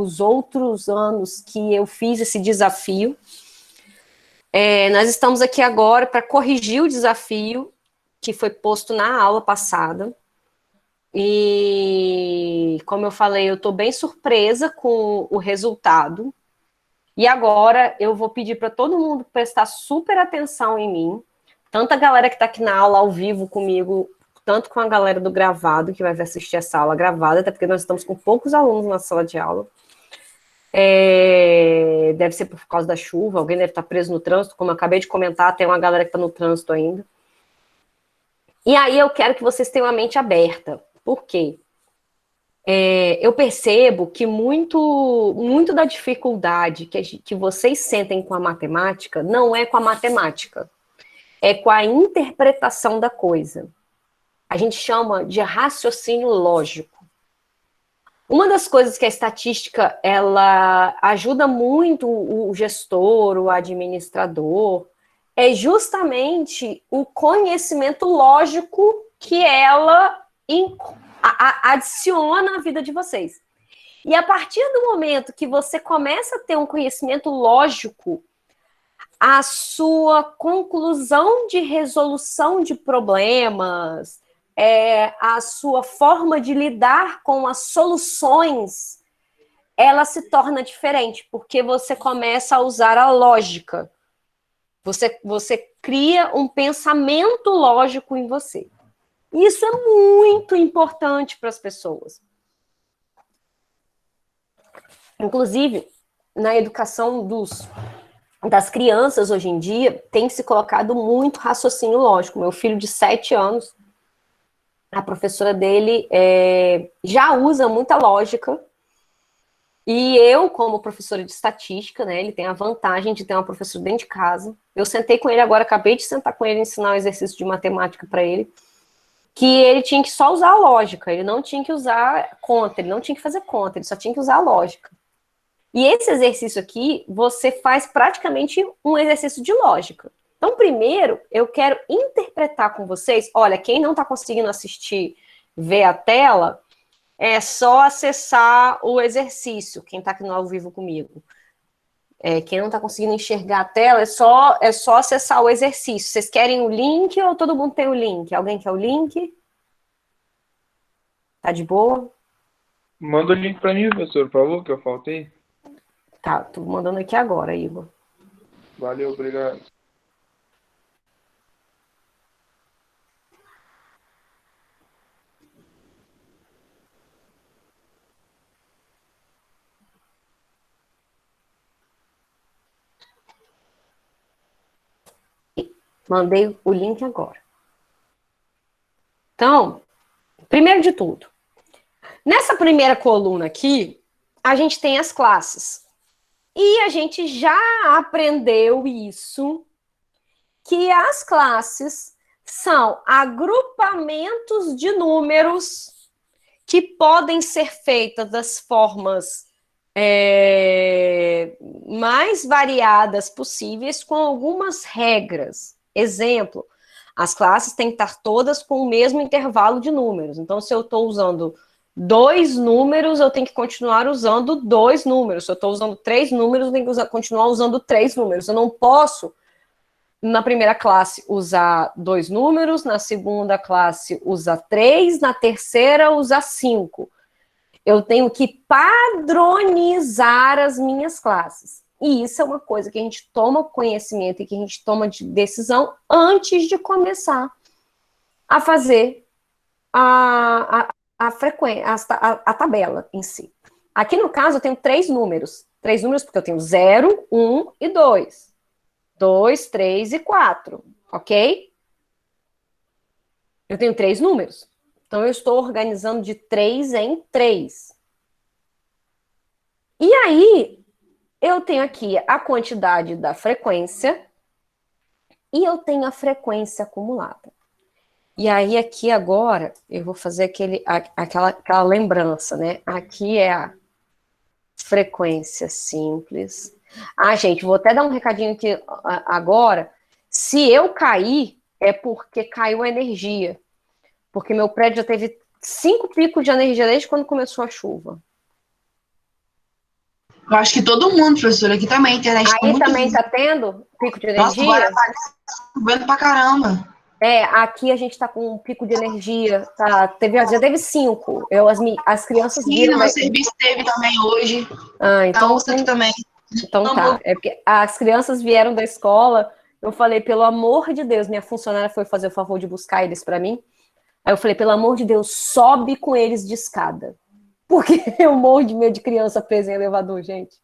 os outros anos que eu fiz esse desafio. Nós estamos aqui agora para corrigir o desafio que foi posto na aula passada. E, como eu falei, eu estou bem surpresa com o resultado. E agora eu vou pedir para todo mundo prestar super atenção em mim, tanto a galera que está aqui na aula ao vivo comigo, tanto com a galera do gravado, que vai assistir essa aula gravada, até porque nós estamos com poucos alunos na sala de aula. Deve ser por causa da chuva, alguém deve estar preso no trânsito, como eu acabei de comentar, tem uma galera que está no trânsito ainda. E aí eu quero que vocês tenham a mente aberta. Por quê? Eu percebo que muito da dificuldade que vocês sentem com a matemática não é com a matemática, é com a interpretação da coisa. A gente chama de raciocínio lógico. Uma das coisas que a estatística ela ajuda muito o gestor, o administrador, é justamente o conhecimento lógico que ela adiciona à vida de vocês. E a partir do momento que você começa a ter um conhecimento lógico, a sua conclusão de resolução de problemas, a sua forma de lidar com as soluções, ela se torna diferente, porque você começa a usar a lógica. Você cria um pensamento lógico em você. Isso é muito importante para as pessoas. Inclusive, na educação das crianças hoje em dia, tem se colocado muito raciocínio lógico. Meu filho de 7 anos, a professora dele já usa muita lógica. E eu, como professora de estatística, né, ele tem a vantagem de ter uma professora dentro de casa. Eu sentei com ele agora, acabei de sentar com ele, ensinar um exercício de matemática para ele, que ele tinha que só usar a lógica, ele não tinha que usar conta, ele não tinha que fazer conta, ele só tinha que usar a lógica. E esse exercício aqui, você faz praticamente um exercício de lógica. Então, primeiro, eu quero interpretar com vocês, olha, quem não está conseguindo assistir, ver a tela, é só acessar o exercício, quem está aqui no ao vivo comigo. Quem não está conseguindo enxergar a tela, é só acessar o exercício. Vocês querem o link ou todo mundo tem o link? Alguém quer o link? Tá de boa? Manda o link para mim, professor, por favor, que eu faltei. Tá, tô mandando aqui agora, Igor. Valeu, obrigado. Mandei o link agora. Então, primeiro de tudo, nessa primeira coluna aqui, a gente tem as classes. E a gente já aprendeu isso, que as classes são agrupamentos de números que podem ser feitas das formas mais variadas possíveis, com algumas regras. Exemplo, as classes têm que estar todas com o mesmo intervalo de números. Então, se eu estou usando 2 números, eu tenho que continuar usando 2 números. Se eu estou usando 3 números, eu tenho que continuar usando 3 números. Eu não posso, na primeira classe, usar 2 números, na segunda classe, usar 3, na terceira, usar 5. Eu tenho que padronizar as minhas classes. E isso é uma coisa que a gente toma conhecimento e que a gente toma de decisão antes de começar a fazer a frequência, a tabela em si. Aqui no caso eu tenho 3 números. 3 números porque eu tenho 0, 1 e 2. 2, 3 e 4, ok? Eu tenho 3 números. Então eu estou organizando de 3 em 3. E aí, eu tenho aqui a quantidade da frequência e eu tenho a frequência acumulada. E aí, aqui agora, eu vou fazer aquela lembrança, né? Aqui é a frequência simples. Gente, vou até dar um recadinho aqui agora. Se eu cair, é porque caiu a energia. Porque meu prédio já teve 5 picos de energia desde quando começou a chuva. Eu acho que todo mundo, professor, aqui também, a internet tá Aí muito também ruim. tá tendo pico de Nossa, energia? agora tá chovendo pra caramba. Aqui a gente tá com um pico de energia, tá? Já teve 5. As crianças Sim, viram no meu da... serviço teve também hoje. Ah, Tá então, osso aqui também. então tá. É porque as crianças vieram da escola, eu falei, pelo amor de Deus, minha funcionária foi fazer o favor de buscar eles para mim. Aí eu falei, pelo amor de Deus, sobe com eles de escada. Porque eu morro de medo de criança presa em elevador, gente.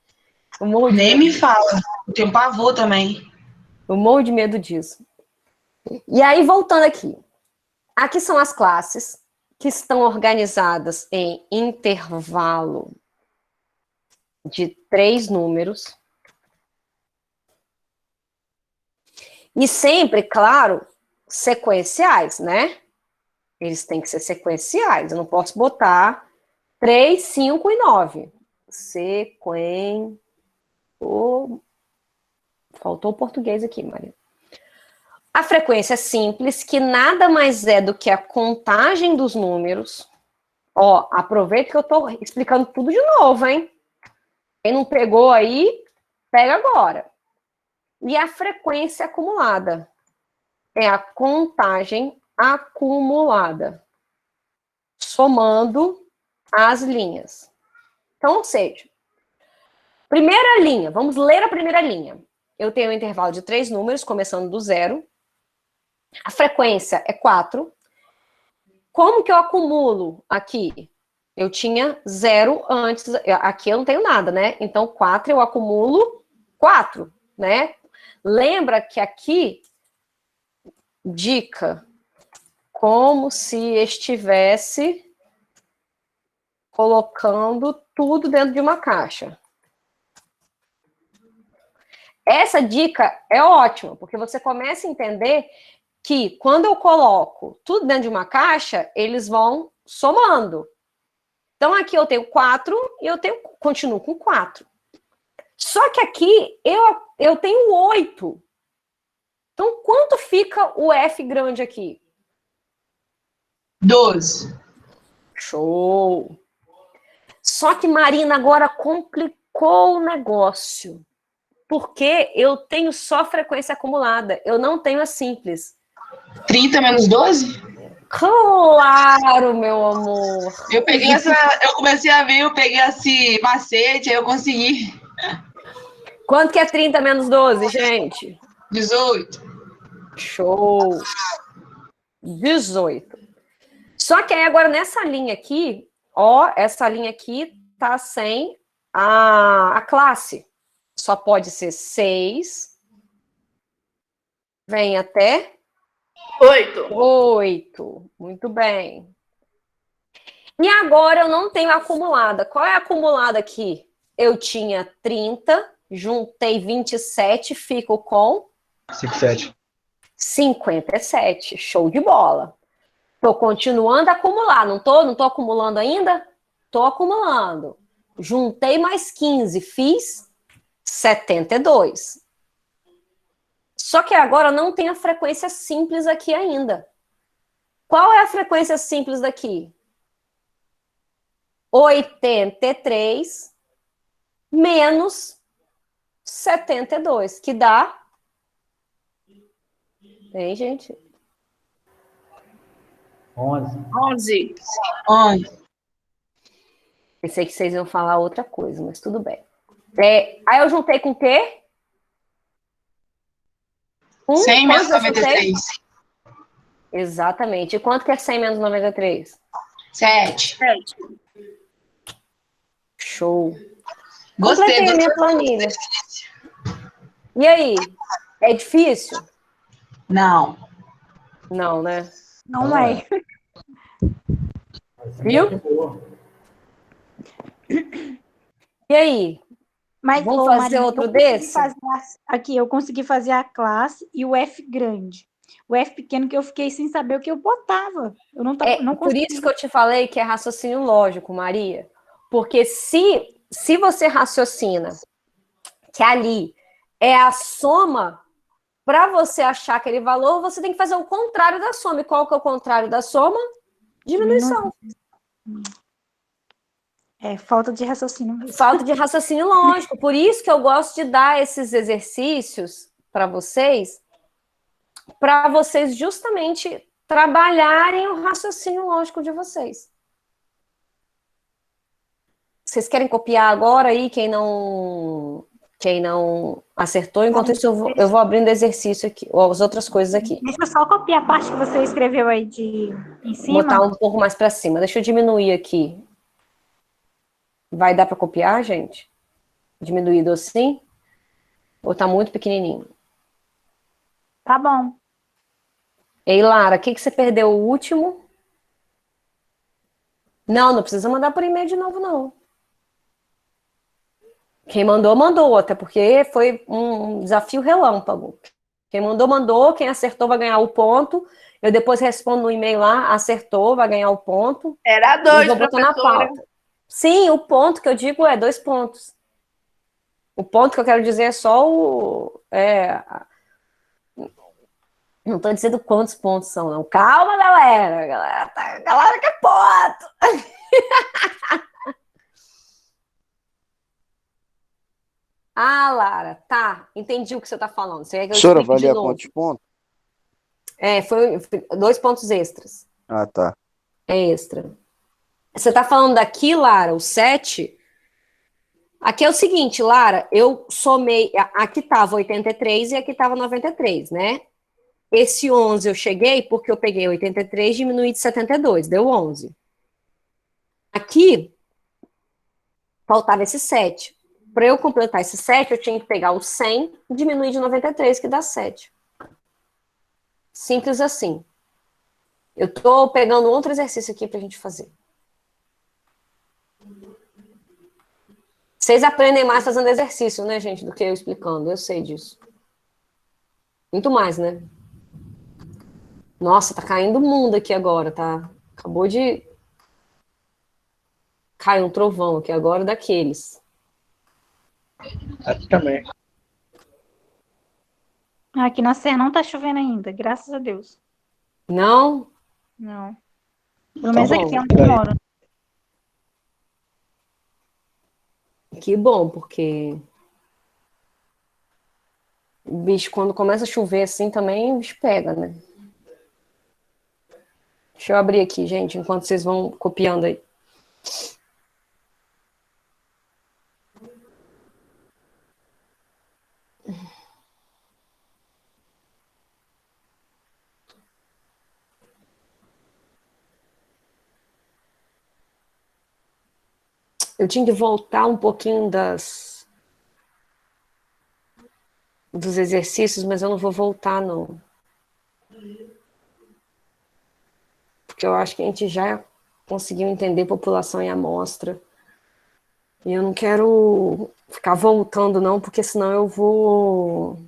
Eu morro de Nem medo me disso. fala. Eu tenho pavor também. Eu morro de medo disso. E aí, voltando aqui. Aqui são as classes que estão organizadas em intervalo de 3 números. E sempre, claro, sequenciais, né? Eles têm que ser sequenciais. Eu não posso botar 3, 5 e 9. Faltou o português aqui, Maria. A frequência simples, que nada mais é do que a contagem dos números. Ó, aproveita que eu tô explicando tudo de novo, hein? Quem não pegou aí, pega agora. E a frequência acumulada é a contagem acumulada, somando as linhas. Então, ou seja, primeira linha, vamos ler a primeira linha. Eu tenho um intervalo de 3 números, começando do 0. A frequência é 4. Como que eu acumulo aqui? Eu tinha 0 antes, aqui eu não tenho nada, né? Então, 4 eu acumulo 4, né? Lembra que aqui, dica, como se estivesse colocando tudo dentro de uma caixa. Essa dica é ótima, porque você começa a entender que quando eu coloco tudo dentro de uma caixa, eles vão somando. Então, aqui eu tenho 4 e continuo com 4. Só que aqui eu tenho 8. Então, quanto fica o F grande aqui? 12. Show! Só que, Marina, agora complicou o negócio. Porque eu tenho só frequência acumulada. Eu não tenho a simples. 30 menos 12? Claro, meu amor. Eu comecei a ver, eu peguei esse macete, aí eu consegui. Quanto que é 30 menos 12, gente? 18. Show! 18. Só que aí agora nessa linha aqui, ó, essa linha aqui tá sem a classe. Só pode ser 6. Vem até 8. 8. Muito bem. E agora eu não tenho acumulada. Qual é a acumulada aqui? Eu tinha 30, juntei 27, fico com 57. 57. Show de bola. Tô continuando a acumular, não tô? Não tô acumulando ainda? Tô acumulando. Juntei mais 15, fiz 72. Só que agora não tem a frequência simples aqui ainda. Qual é a frequência simples daqui? 83 menos 72, que dá... Hein, gente? 11. 11. Pensei que vocês iam falar outra coisa, mas tudo bem. Aí eu juntei com o quê? 100 menos Quantos eu juntei? 93. Exatamente. E quanto que é 100 menos 93? 7. 7. Show. Gostei. Completei a minha planilha. E aí? É difícil? Não. Não, né? Não é. Viu? E aí? Mas, Vamos ô, fazer Marina, outro eu consegui desse? aqui, eu consegui fazer a classe e o F grande. O F pequeno que eu fiquei sem saber o que eu botava. Eu não Por consegui. isso que eu te falei que é raciocínio lógico, Maria. Porque se você raciocina que ali é a soma, para você achar aquele valor, você tem que fazer o contrário da soma. E qual que é o contrário da soma? Diminuição. É falta de raciocínio mesmo. Falta de raciocínio lógico. Por isso que eu gosto de dar esses exercícios para vocês justamente trabalharem o raciocínio lógico de vocês. Vocês querem copiar agora aí quem não acertou? Enquanto isso, eu vou abrindo exercício aqui, ou as outras coisas aqui. Deixa eu só copiar a parte que você escreveu aí em cima. Botar um pouco mais para cima. Deixa eu diminuir aqui. Vai dar para copiar, gente? Diminuído assim? Ou tá muito pequenininho? Tá bom. Ei, Lara, o que você perdeu o último? Não precisa mandar por e-mail de novo, não. Quem mandou, mandou, até porque foi um desafio relâmpago. Quem mandou, mandou, quem acertou vai ganhar o ponto. Eu depois respondo no e-mail lá, acertou, vai ganhar o ponto. Era E 2, vou botar na professora. pauta. Sim, o ponto que eu digo é 2 pontos. O ponto que eu quero dizer é só o... Não estou dizendo quantos pontos são, não. Calma, galera. Galera quer ponto. Ah, Lara, tá. Entendi o que você está falando. Você quer que eu Professora, explique de valia novo? quantos pontos? Foi 2 pontos extras. Ah, tá. É extra. Você está falando daqui, Lara, o 7? Aqui é o seguinte, Lara, eu somei... Aqui estava 83 e aqui estava 93, né? Esse 11 eu cheguei porque eu peguei 83 e diminuí de 72, deu 11. Aqui, faltava esse 7. Para eu completar esse 7, eu tinha que pegar o 100 e diminuir de 93, que dá 7. Simples assim. Eu estou pegando outro exercício aqui para a gente fazer. Vocês aprendem mais fazendo exercício, né, gente, do que eu explicando. Eu sei disso. Muito mais, né? Nossa, tá caindo o mundo aqui agora, tá? Acabou de cair um trovão aqui agora daqueles. Aqui também. Aqui na Serra não tá chovendo ainda, graças a Deus. Não? Não. Pelo menos bom. aqui é onde eu moro. Que bom, porque o bicho, quando começa a chover assim também, o bicho pega, né? Deixa eu abrir aqui, gente, enquanto vocês vão copiando aí. Eu tinha que voltar um pouquinho dos exercícios, mas eu não vou voltar, não. Porque eu acho que a gente já conseguiu entender população e amostra. E eu não quero ficar voltando, não, porque senão eu vou...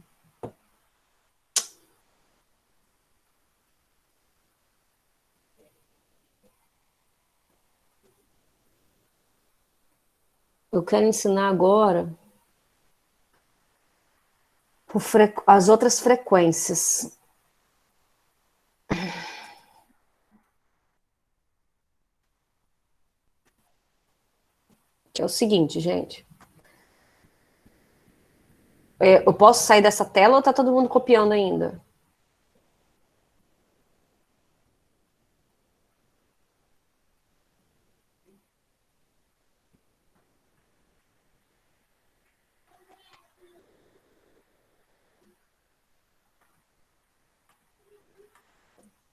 Eu quero ensinar agora as outras frequências. Que é o seguinte, gente. Eu posso sair dessa tela ou tá todo mundo copiando ainda?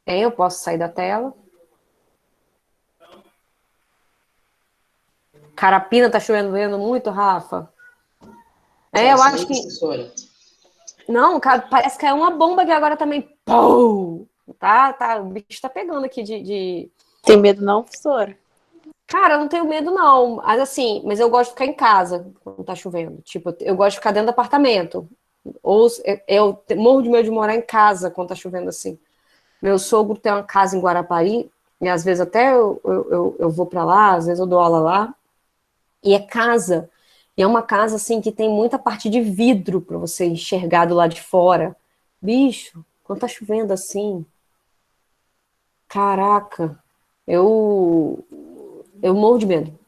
Eu posso sair da tela. Carapina tá chovendo muito, Rafa? Eu acho que... Não, cara, parece que é uma bomba que agora também... Pum! O bicho tá pegando aqui de... Tem medo não, professora? Cara, eu não tenho medo, não. Mas assim, mas eu gosto de ficar em casa quando tá chovendo. Tipo, eu gosto de ficar dentro do apartamento. Ou eu morro de medo de morar em casa quando tá chovendo assim. Meu sogro tem uma casa em Guarapari, e às vezes até eu vou pra lá, às vezes eu dou aula lá. E é casa. E é uma casa assim que tem muita parte de vidro para você enxergar do lado de fora. Bicho, quando tá chovendo assim, caraca, eu morro de medo.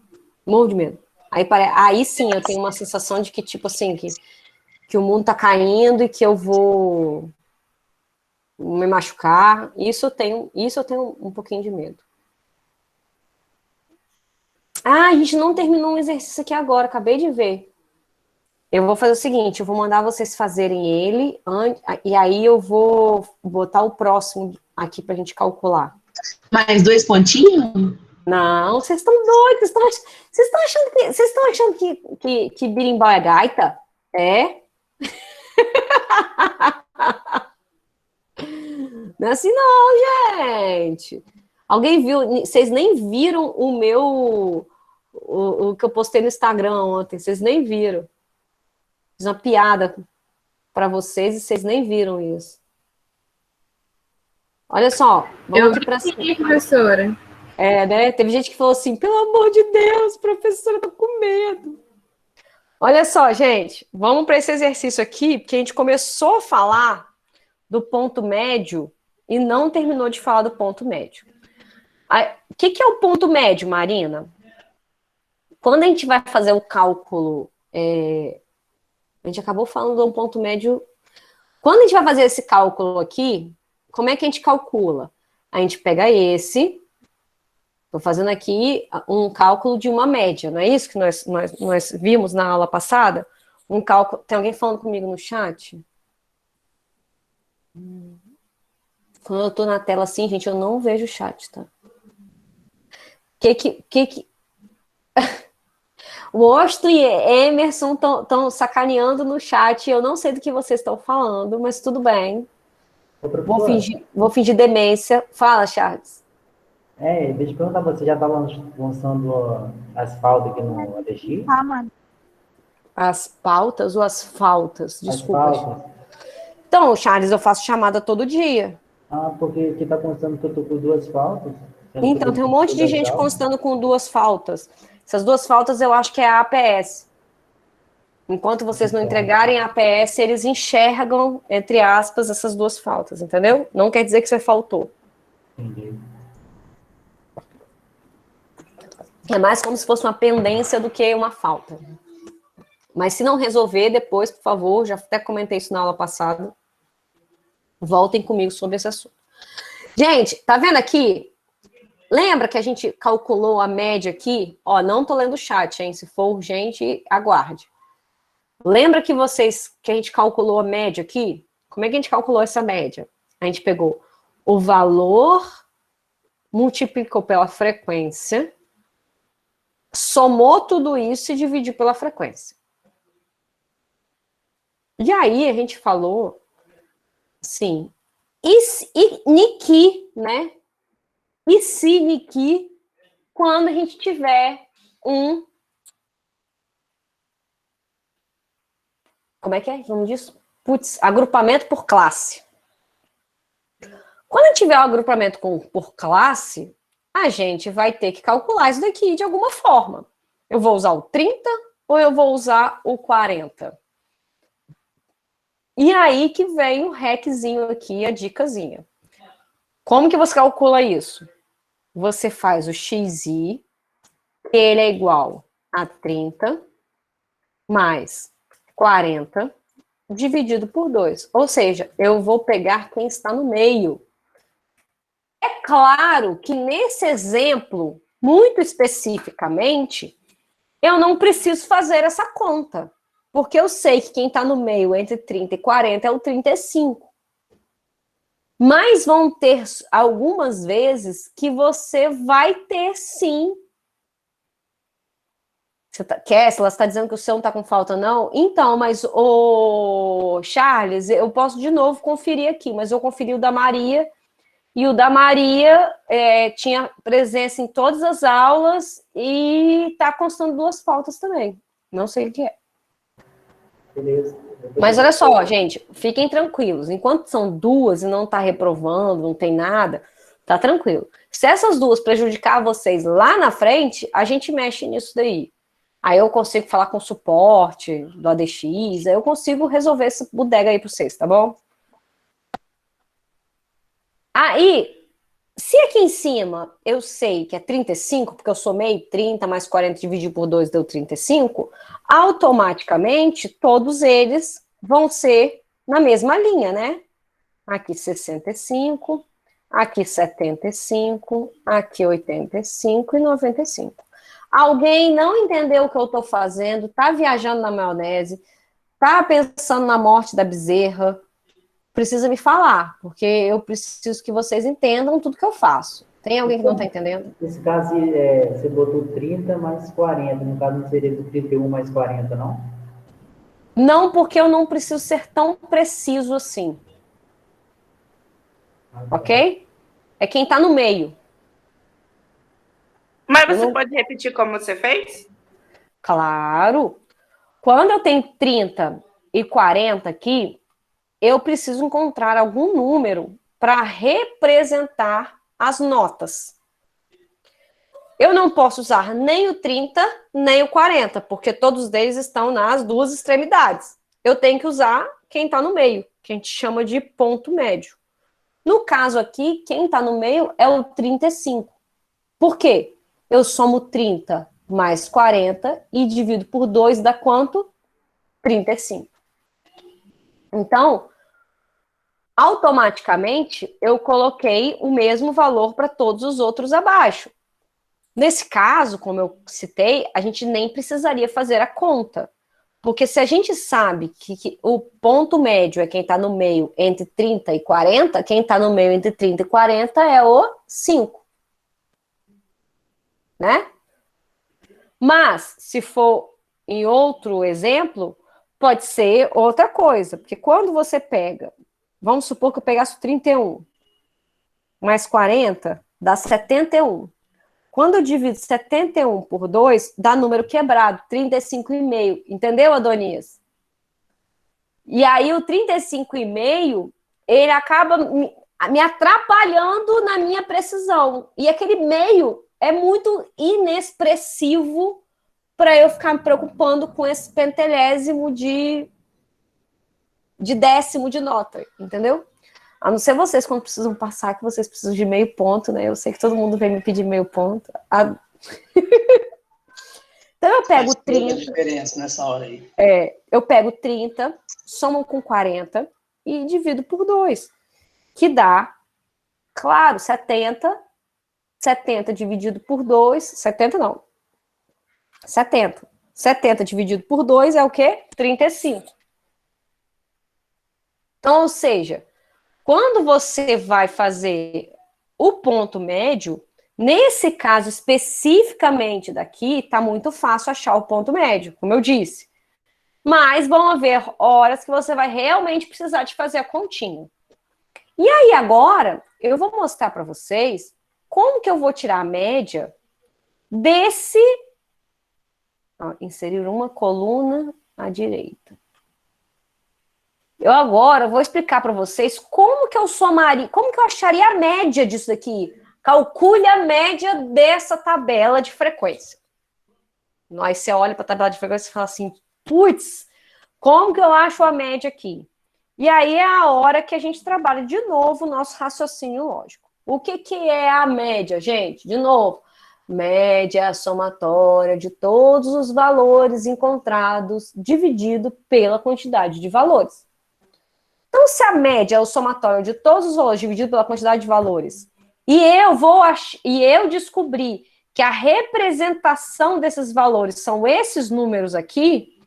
Morro de medo. Aí sim eu tenho uma sensação de que, tipo assim, que o mundo tá caindo e que eu vou me machucar. Isso eu tenho um pouquinho de medo. Ah, a gente não terminou um exercício aqui agora, acabei de ver. Eu vou fazer o seguinte, eu vou mandar vocês fazerem ele, e aí eu vou botar o próximo aqui pra gente calcular. Mais 2 pontinhos? Não, vocês estão doidos, vocês estão achando que birimbau é gaita? É? Não é assim não, gente. Alguém viu? Vocês nem viram o que eu postei no Instagram ontem, vocês nem viram. Fiz uma piada para vocês e vocês nem viram isso. Olha só, vamos aqui para Sim, professora. né? Teve gente que falou assim, pelo amor de Deus, professora, tô com medo. Olha só, gente, vamos para esse exercício aqui, porque a gente começou a falar do ponto médio e não terminou de falar do ponto médio. O que é o ponto médio, Marina? Quando a gente vai fazer o cálculo, a gente acabou falando de um ponto médio. Quando a gente vai fazer esse cálculo aqui, como é que a gente calcula? A gente pega esse, estou fazendo aqui um cálculo de uma média, não é isso que nós vimos na aula passada? Um cálculo. Tem alguém falando comigo no chat? Quando eu estou na tela assim, gente, eu não vejo o chat, tá? O Osto e Emerson estão sacaneando no chat. Eu não sei do que vocês estão falando, mas tudo bem. Vou fingir demência. Fala, Charles. Deixa eu perguntar, você já está lançando asfalto aqui no ADX? Ah, mano. As pautas ou as faltas? Desculpa. Asfalto. Então, Charles, eu faço chamada todo dia. Porque aqui está constando que eu estou com 2 faltas. Então, tem um monte de gente constando com 2 faltas. Essas 2 faltas eu acho que é a APS. Enquanto vocês não entregarem a APS, eles enxergam, entre aspas, essas 2 faltas, entendeu? Não quer dizer que você faltou. Entendi. É mais como se fosse uma pendência do que uma falta. Mas se não resolver, depois, por favor, já até comentei isso na aula passada, voltem comigo sobre esse assunto. Gente, tá vendo aqui? Lembra que a gente calculou a média aqui? Ó, não tô lendo o chat, hein? Se for urgente, aguarde. Lembra que a gente calculou a média aqui? Como é que a gente calculou essa média? A gente pegou o valor, multiplicou pela frequência, somou tudo isso e dividiu pela frequência. E aí a gente falou assim, e Niki, né? E se Niki, quando a gente tiver um... Como é que é? Vamos disso? Agrupamento por classe. Quando a gente tiver o agrupamento por classe, a gente vai ter que calcular isso daqui de alguma forma. Eu vou usar o 30 ou eu vou usar o 40? E aí que vem o hackzinho aqui, a dicasinha. Como que você calcula isso? Você faz o xi, ele é igual a 30 mais 40 dividido por 2. Ou seja, eu vou pegar quem está no meio. É claro que nesse exemplo, muito especificamente, eu não preciso fazer essa conta. Porque eu sei que quem está no meio entre 30 e 40 é o 35. Mas vão ter algumas vezes que você vai ter sim. Kessler, você está dizendo que o seu não está com falta, não? Então, mas o Charles, eu posso de novo conferir aqui, mas eu conferi o da Maria, e o da Maria tinha presença em todas as aulas e está constando 2 faltas também. Não sei o que é. Beleza. Mas olha só, gente, fiquem tranquilos. Enquanto são 2 e não está reprovando, não tem nada, tá tranquilo. Se essas 2 prejudicar vocês lá na frente, a gente mexe nisso daí. Aí eu consigo falar com o suporte do ADX, aí eu consigo resolver essa bodega aí para vocês, tá bom? Aí, Se aqui em cima eu sei que é 35, porque eu somei 30 mais 40 dividido por 2 deu 35, automaticamente todos eles vão ser na mesma linha, né? Aqui 65, aqui 75, aqui 85 e 95. Alguém não entendeu o que eu estou fazendo, está viajando na maionese, está pensando na morte da bezerra, precisa me falar, porque eu preciso que vocês entendam tudo que eu faço. Tem alguém que não está entendendo? Nesse caso, você botou 30 mais 40. No caso, não seria do 31 mais 40, não? Não, porque eu não preciso ser tão preciso assim, ok? É quem está no meio. Mas você pode repetir como você fez? Claro. Quando eu tenho 30 e 40 aqui, eu preciso encontrar algum número para representar as notas. Eu não posso usar nem o 30, nem o 40, porque todos eles estão nas duas extremidades. Eu tenho que usar quem está no meio, que a gente chama de ponto médio. No caso aqui, quem está no meio é o 35. Por quê? Eu somo 30 mais 40 e divido por 2 dá quanto? 35. Então, automaticamente, eu coloquei o mesmo valor para todos os outros abaixo. Nesse caso, como eu citei, a gente nem precisaria fazer a conta. Porque se a gente sabe que o ponto médio é quem está no meio entre 30 e 40, quem está no meio entre 30 e 40 é o 5. Né? Mas, se for em outro exemplo, pode ser outra coisa. Porque quando você pega, vamos supor que eu pegasse o 31 mais 40, dá 71. Quando eu divido 71 por 2, dá número quebrado, 35,5. Entendeu, Adonias? E aí o 35,5, ele acaba me atrapalhando na minha precisão. E aquele meio é muito inexpressivo para eu ficar me preocupando com esse pentelésimo de décimo de nota, entendeu? A não ser vocês, quando precisam passar, que vocês precisam de meio ponto, né? Eu sei que todo mundo vem me pedir meio ponto. Então eu pego 30. Diferença nessa hora aí. Eu pego 30, somo com 40 e divido por 2. Que dá, claro, 70. 70 dividido por 2. 70 não. 70. 70 dividido por 2 é o quê? 35. Então, ou seja, quando você vai fazer o ponto médio, nesse caso especificamente daqui, está muito fácil achar o ponto médio, como eu disse. Mas vão haver horas que você vai realmente precisar de fazer a continha. E aí agora, eu vou mostrar para vocês como que eu vou tirar a média desse... inserir uma coluna à direita. Eu agora vou explicar para vocês como que eu somaria, como que eu acharia a média disso daqui. Calcule a média dessa tabela de frequência. Aí você olha para a tabela de frequência e fala assim, putz, como que eu acho a média aqui? E aí é a hora que a gente trabalha de novo o nosso raciocínio lógico. O que é a média, gente? De novo, média é a somatória de todos os valores encontrados dividido pela quantidade de valores. Então, se a média é o somatório de todos os valores dividido pela quantidade de valores, e eu descobri que a representação desses valores são esses números aqui,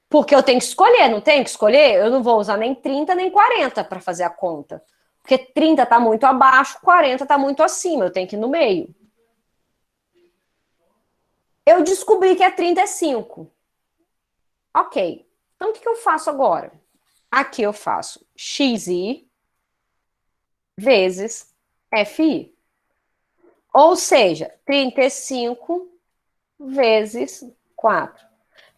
porque eu tenho que escolher, não tenho que escolher? Eu não vou usar nem 30 nem 40 para fazer a conta. Porque 30 está muito abaixo, 40 está muito acima, eu tenho que ir no meio. Eu descobri que é 35. Ok. Então, o que eu faço agora? Aqui eu faço xi vezes fi. Ou seja, 35 vezes 4.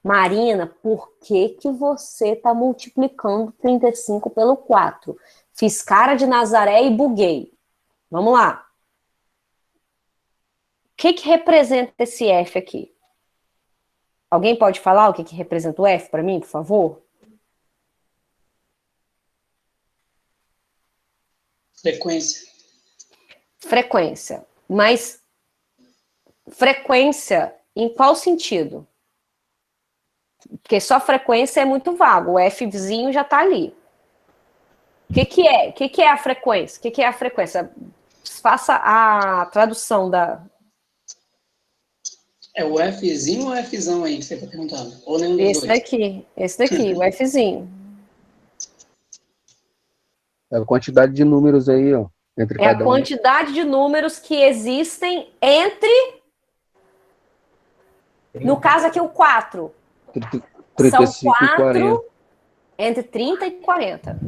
Marina, por que que você está multiplicando 35 pelo 4? Fiz cara de Nazaré e buguei. Vamos lá. O que que representa esse F aqui? Alguém pode falar o que que representa o F para mim, por favor? Frequência. frequência. Mas frequência em qual sentido? Porque só frequência é muito vago, o Fzinho já está ali. O que é? O que é a frequência? O que é a frequência? Faça a tradução da... É o Fzinho ou Fzão aí que você está perguntando? Ou nenhum dos dois? Esse daqui, o Fzinho. É a quantidade de números aí, ó, entre É a cada um. quantidade de números que existem entre... No caso aqui, o 4. 35 São e 40. 4 entre 30 e 40.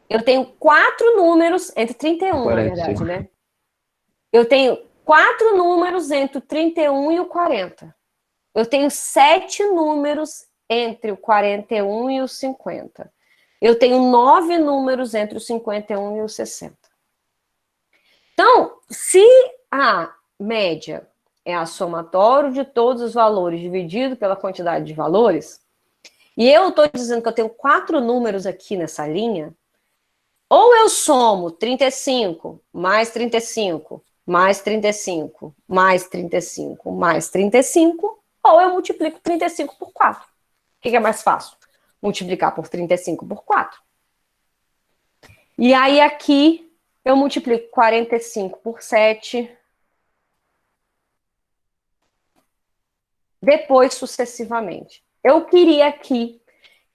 Eu tenho 4 números, entre 31, 40, na verdade, sim. né? Eu tenho 4 números entre o 31 e o 40. Eu tenho 7 números entre o 41 e o 50. Eu tenho 9 números entre o 51 e o 60. Então, se a média é a somatório de todos os valores dividido pela quantidade de valores, e eu estou dizendo que eu tenho 4 números aqui nessa linha, ou eu somo 35 mais 35 mais 35 mais 35 mais 35, ou eu multiplico 35 por 4. O que é mais fácil? Multiplicar por 35 por 4. E aí aqui eu multiplico 45 por 7, depois sucessivamente. Eu queria aqui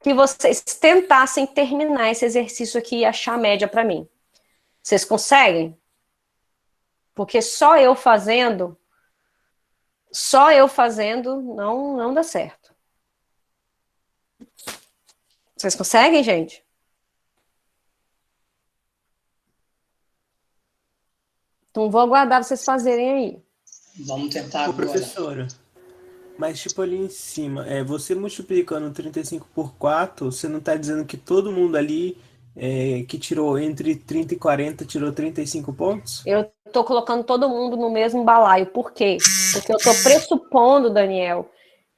que vocês tentassem terminar esse exercício aqui e achar a média para mim. Vocês conseguem? Porque só eu fazendo não dá certo. Vocês conseguem, gente? Então vou aguardar vocês fazerem aí. Vamos tentar Ô, agora. professora, mas tipo ali em cima, você multiplicando 35 por 4, você não está dizendo que todo mundo ali que tirou entre 30 e 40 tirou 35 pontos? Eu estou colocando todo mundo no mesmo balaio. Por quê? Porque eu estou pressupondo, Daniel,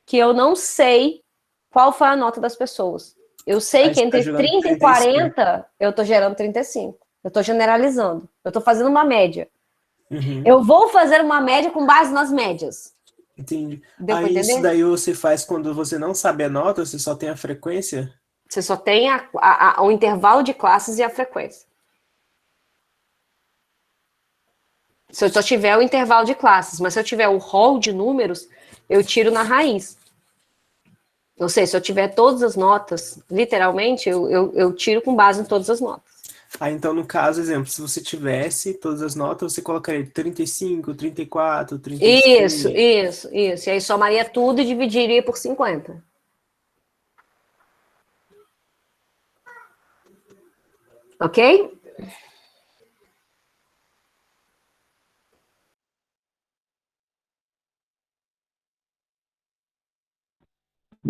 que eu não sei qual foi a nota das pessoas. Eu sei Aí que você tá entre jogando 30 e 40 eu estou gerando 35. Eu estou generalizando. Eu estou fazendo uma média. Uhum, Eu vou fazer uma média com base nas médias. entendi. Deu pra Aí isso entender? daí você faz quando você não sabe a nota, você só tem a frequência? Você só tem o intervalo de classes e a frequência. Se eu só tiver o intervalo de classes, mas se eu tiver o rol de números, eu tiro na raiz. Ou seja, se eu tiver todas as notas, literalmente, eu tiro com base em todas as notas. Aí então, no caso, exemplo, se você tivesse todas as notas, você colocaria 35, 34, 36. Isso. E aí somaria tudo e dividiria por 50. Ok?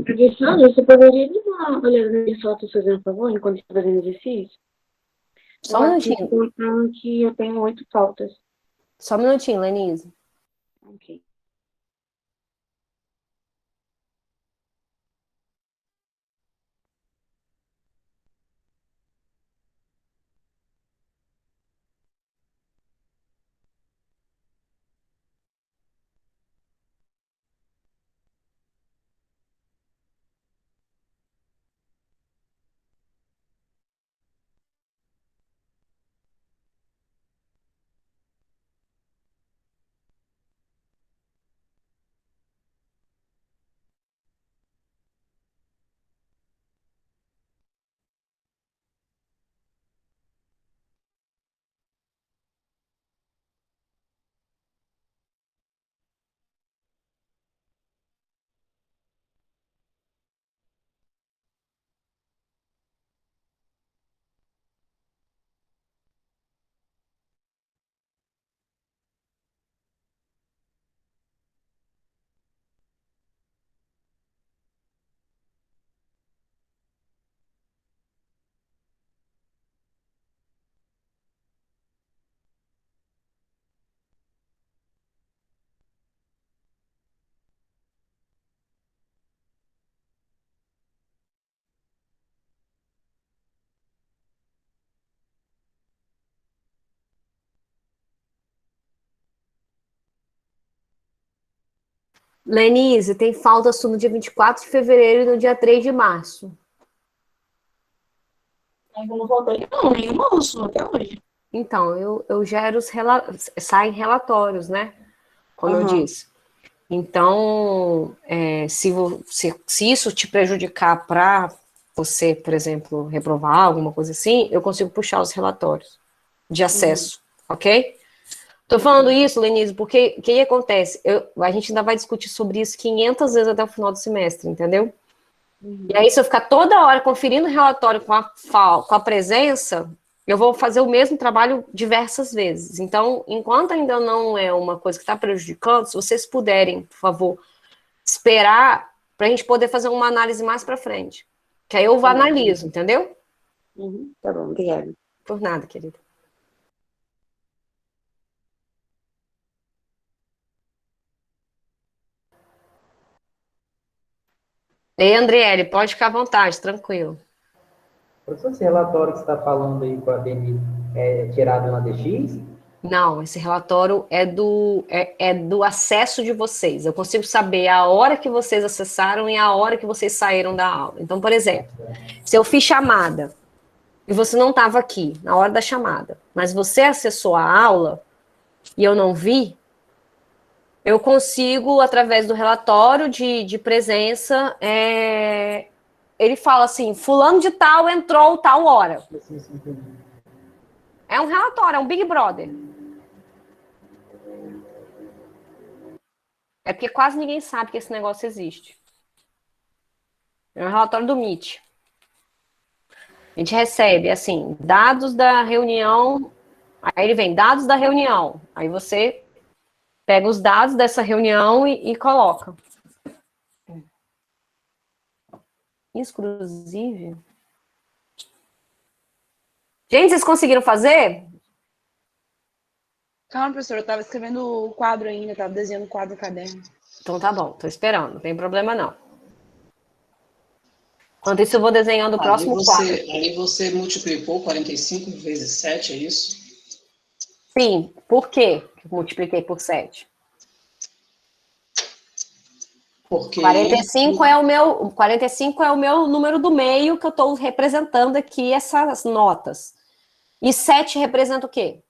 Professor, você poderia me dar uma olhada nas minhas fotos, fazendo um favor, enquanto estou fazendo exercício? Só um minutinho. Contando que eu tenho 8 faltas. Só um minutinho, Lenise. Ok. Lenise, tem falta sua no dia 24 de fevereiro e no dia 3 de março. Ainda não voltei, não, nenhuma sua até hoje. Então, eu gero saem relatórios, né? Como eu disse. Então, se isso te prejudicar para você, por exemplo, reprovar alguma coisa assim, eu consigo puxar os relatórios de acesso, ok? Tô falando isso, Lenise, porque o que acontece? A gente ainda vai discutir sobre isso 500 vezes até o final do semestre, entendeu? E aí, se eu ficar toda hora conferindo o relatório com a presença, eu vou fazer o mesmo trabalho diversas vezes. Então, enquanto ainda não é uma coisa que está prejudicando, se vocês puderem, por favor, esperar para a gente poder fazer uma análise mais para frente. Que aí eu analiso, entendeu? Tá bom, obrigada. Por nada, querida. Ei, Andriele, pode ficar à vontade, tranquilo. Professor, esse relatório que você está falando aí com a Denise é tirado na DX? Não, esse relatório é do acesso de vocês. Eu consigo saber a hora que vocês acessaram e a hora que vocês saíram da aula. Então, por exemplo, se eu fiz chamada e você não estava aqui na hora da chamada, mas você acessou a aula e eu não vi, eu consigo, através do relatório de presença, ele fala assim, fulano de tal entrou tal hora. É um relatório, é um Big Brother. É porque quase ninguém sabe que esse negócio existe. É um relatório do Meet. A gente recebe, assim, dados da reunião, aí ele vem, dados da reunião. Aí você pega os dados dessa reunião e coloca. Exclusive. Gente, vocês conseguiram fazer? Calma, professor, eu tava escrevendo o quadro ainda, tava desenhando o quadro no caderno. Então tá bom, tô esperando, não tem problema não. Enquanto isso, eu vou desenhando o próximo quadro. Ali você multiplicou 45 vezes 7, é isso? Sim, por quê que eu multipliquei por 7? Porque 45 é o meu número do meio que eu estou representando aqui essas notas. E 7 representa o quê?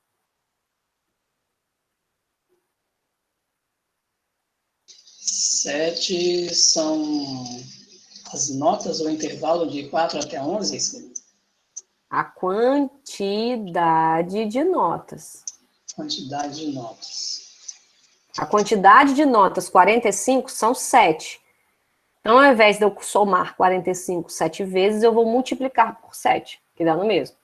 7 são as notas, o intervalo de 4 até 11? A quantidade de notas. Quantidade de notas. A quantidade de notas, 45, são 7. Então, ao invés de eu somar 45 7 vezes, eu vou multiplicar por 7, que dá no mesmo.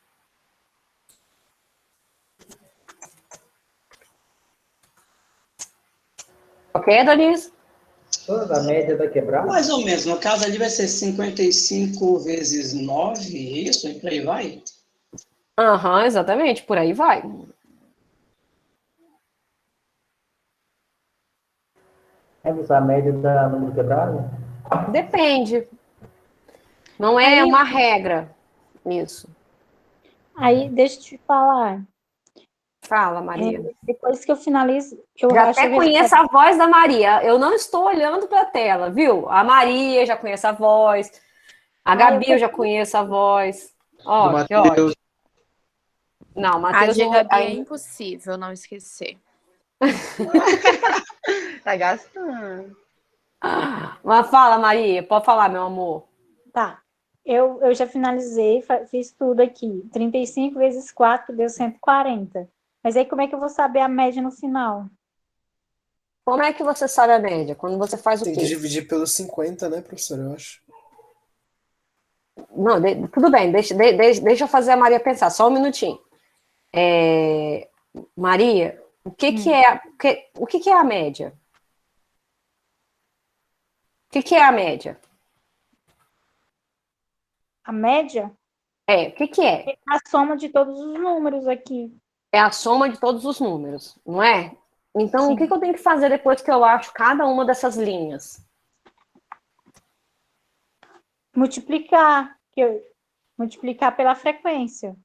Ok, Adonis? Toda a média da quebrada? Mais ou menos. No caso ali vai ser 55 vezes 9, isso? E por aí vai? Aham, exatamente, por aí vai. É a média da número quebrado? Depende. Não é Aí- uma regra isso. Aí, deixa eu te falar. Fala, Maria. Depois que eu finalizo, eu Já acho até que conheço a voz da Maria. Eu não estou olhando para a tela, viu? A Maria já conhece a voz. A Gabi eu já conheço a voz. Ó, que ótimo. Não, A Matheus de não... Gabi é impossível não esquecer. Tá gastando. Mas fala, Maria. Pode falar, meu amor. Tá. Eu já finalizei, fiz tudo aqui. 35 vezes 4 deu 140. Mas aí como é que eu vou saber a média no final? Como é que você sabe a média? Quando você faz o Tem que quê? dividir pelos 50, né, professor? Eu acho. Não, tudo bem. Deixa eu fazer a Maria pensar. Só um minutinho. Maria, o que é a média? O que é a média? A média O que é? é a soma de todos os números aqui. É a soma de todos os números, não é? Então, Sim. o que eu tenho que fazer depois que eu acho cada uma dessas linhas? Multiplicar. Multiplicar pela frequência.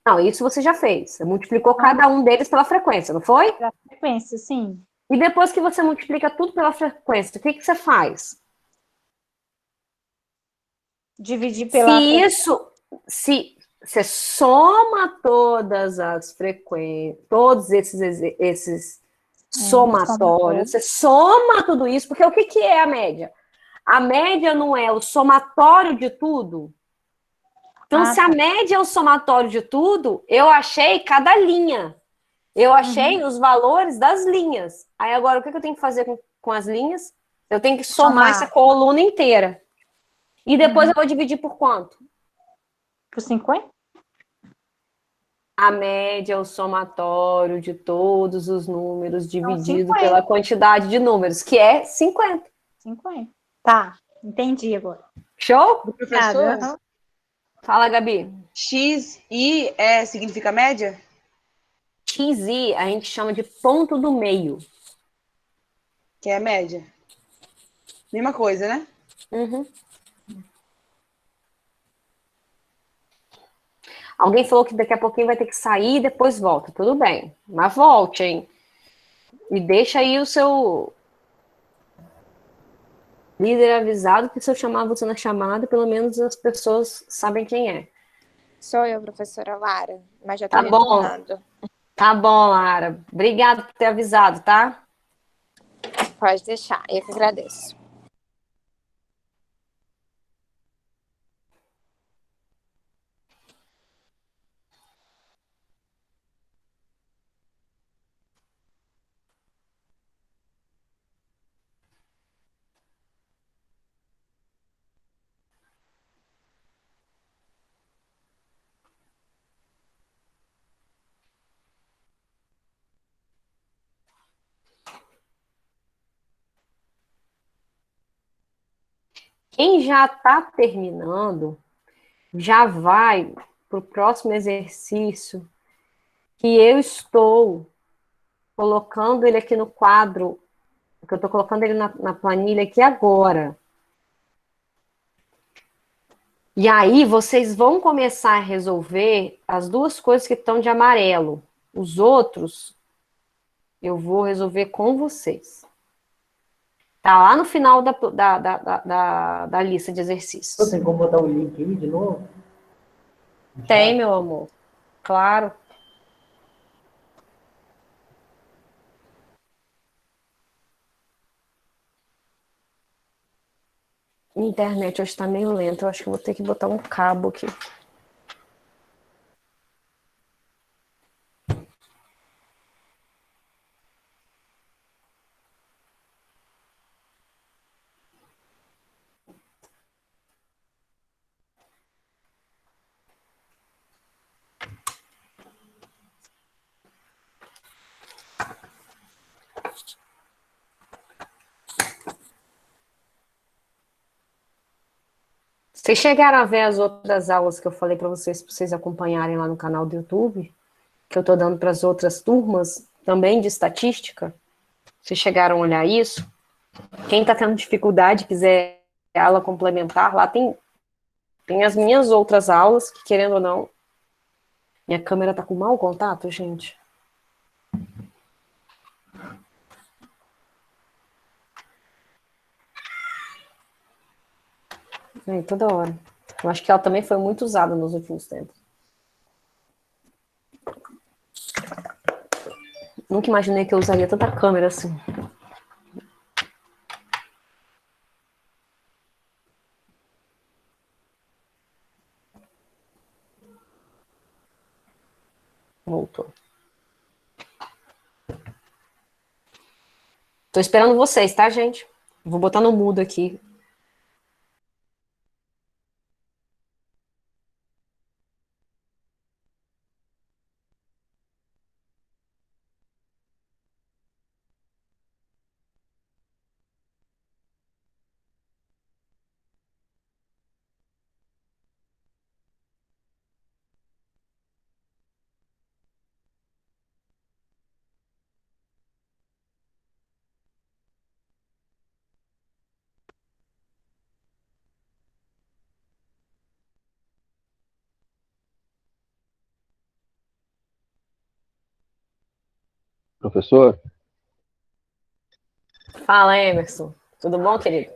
Não, isso você já fez. Você multiplicou cada um deles pela frequência, não foi? Pela frequência, sim. E depois que você multiplica tudo pela frequência, o que você faz? Dividir Se pela isso, se você soma todas as frequências, todos esses somatórios, somatório. você soma tudo isso, porque o que é a média? A média não é o somatório de tudo? Então, se a tá. média é o somatório de tudo, eu achei cada linha. Eu achei os valores das linhas. Aí agora, o que eu tenho que fazer com as linhas? Eu tenho que somar essa coluna inteira. E depois eu vou dividir por quanto? Por 50? A média é o somatório de todos os números dividido 50. pela quantidade de números, que é 50. 50. Tá, entendi agora. Show? Professor? Uhum. Fala, Gabi. XI significa média? XI a gente chama de ponto do meio. Que é a média. Mesma coisa, né? Uhum. Alguém falou que daqui a pouquinho vai ter que sair e depois volta. Tudo bem, mas volte, hein? E deixa aí o seu líder avisado que se eu chamar você na chamada, pelo menos as pessoas sabem quem é. Sou eu, professora Lara, mas já tô Tá bom. retornando. Tá bom, Lara. Obrigada por ter avisado, tá? Pode deixar, eu que agradeço. Quem já está terminando, já vai para o próximo exercício, que eu estou colocando ele aqui no quadro, que eu estou colocando ele na planilha aqui agora. E aí vocês vão começar a resolver as duas coisas que estão de amarelo. Os outros eu vou resolver com vocês. Tá lá no final da lista de exercícios. Tem como botar o link aí de novo? Tem, meu amor. Claro. Minha internet hoje está meio lenta. Eu acho que vou ter que botar um cabo aqui. Vocês chegaram a ver as outras aulas que eu falei para vocês acompanharem lá no canal do YouTube? Que eu estou dando para as outras turmas, também de estatística? Vocês chegaram a olhar isso? Quem está tendo dificuldade, quiser aula complementar, lá tem as minhas outras aulas, que querendo ou não... Minha câmera está com mau contato, gente? Toda hora. Eu acho que ela também foi muito usada nos últimos tempos. Nunca imaginei que eu usaria tanta câmera assim. Voltou. Tô esperando vocês, tá, gente? Vou botar no mudo aqui. Professor? Fala, Emerson. Tudo bom, querido?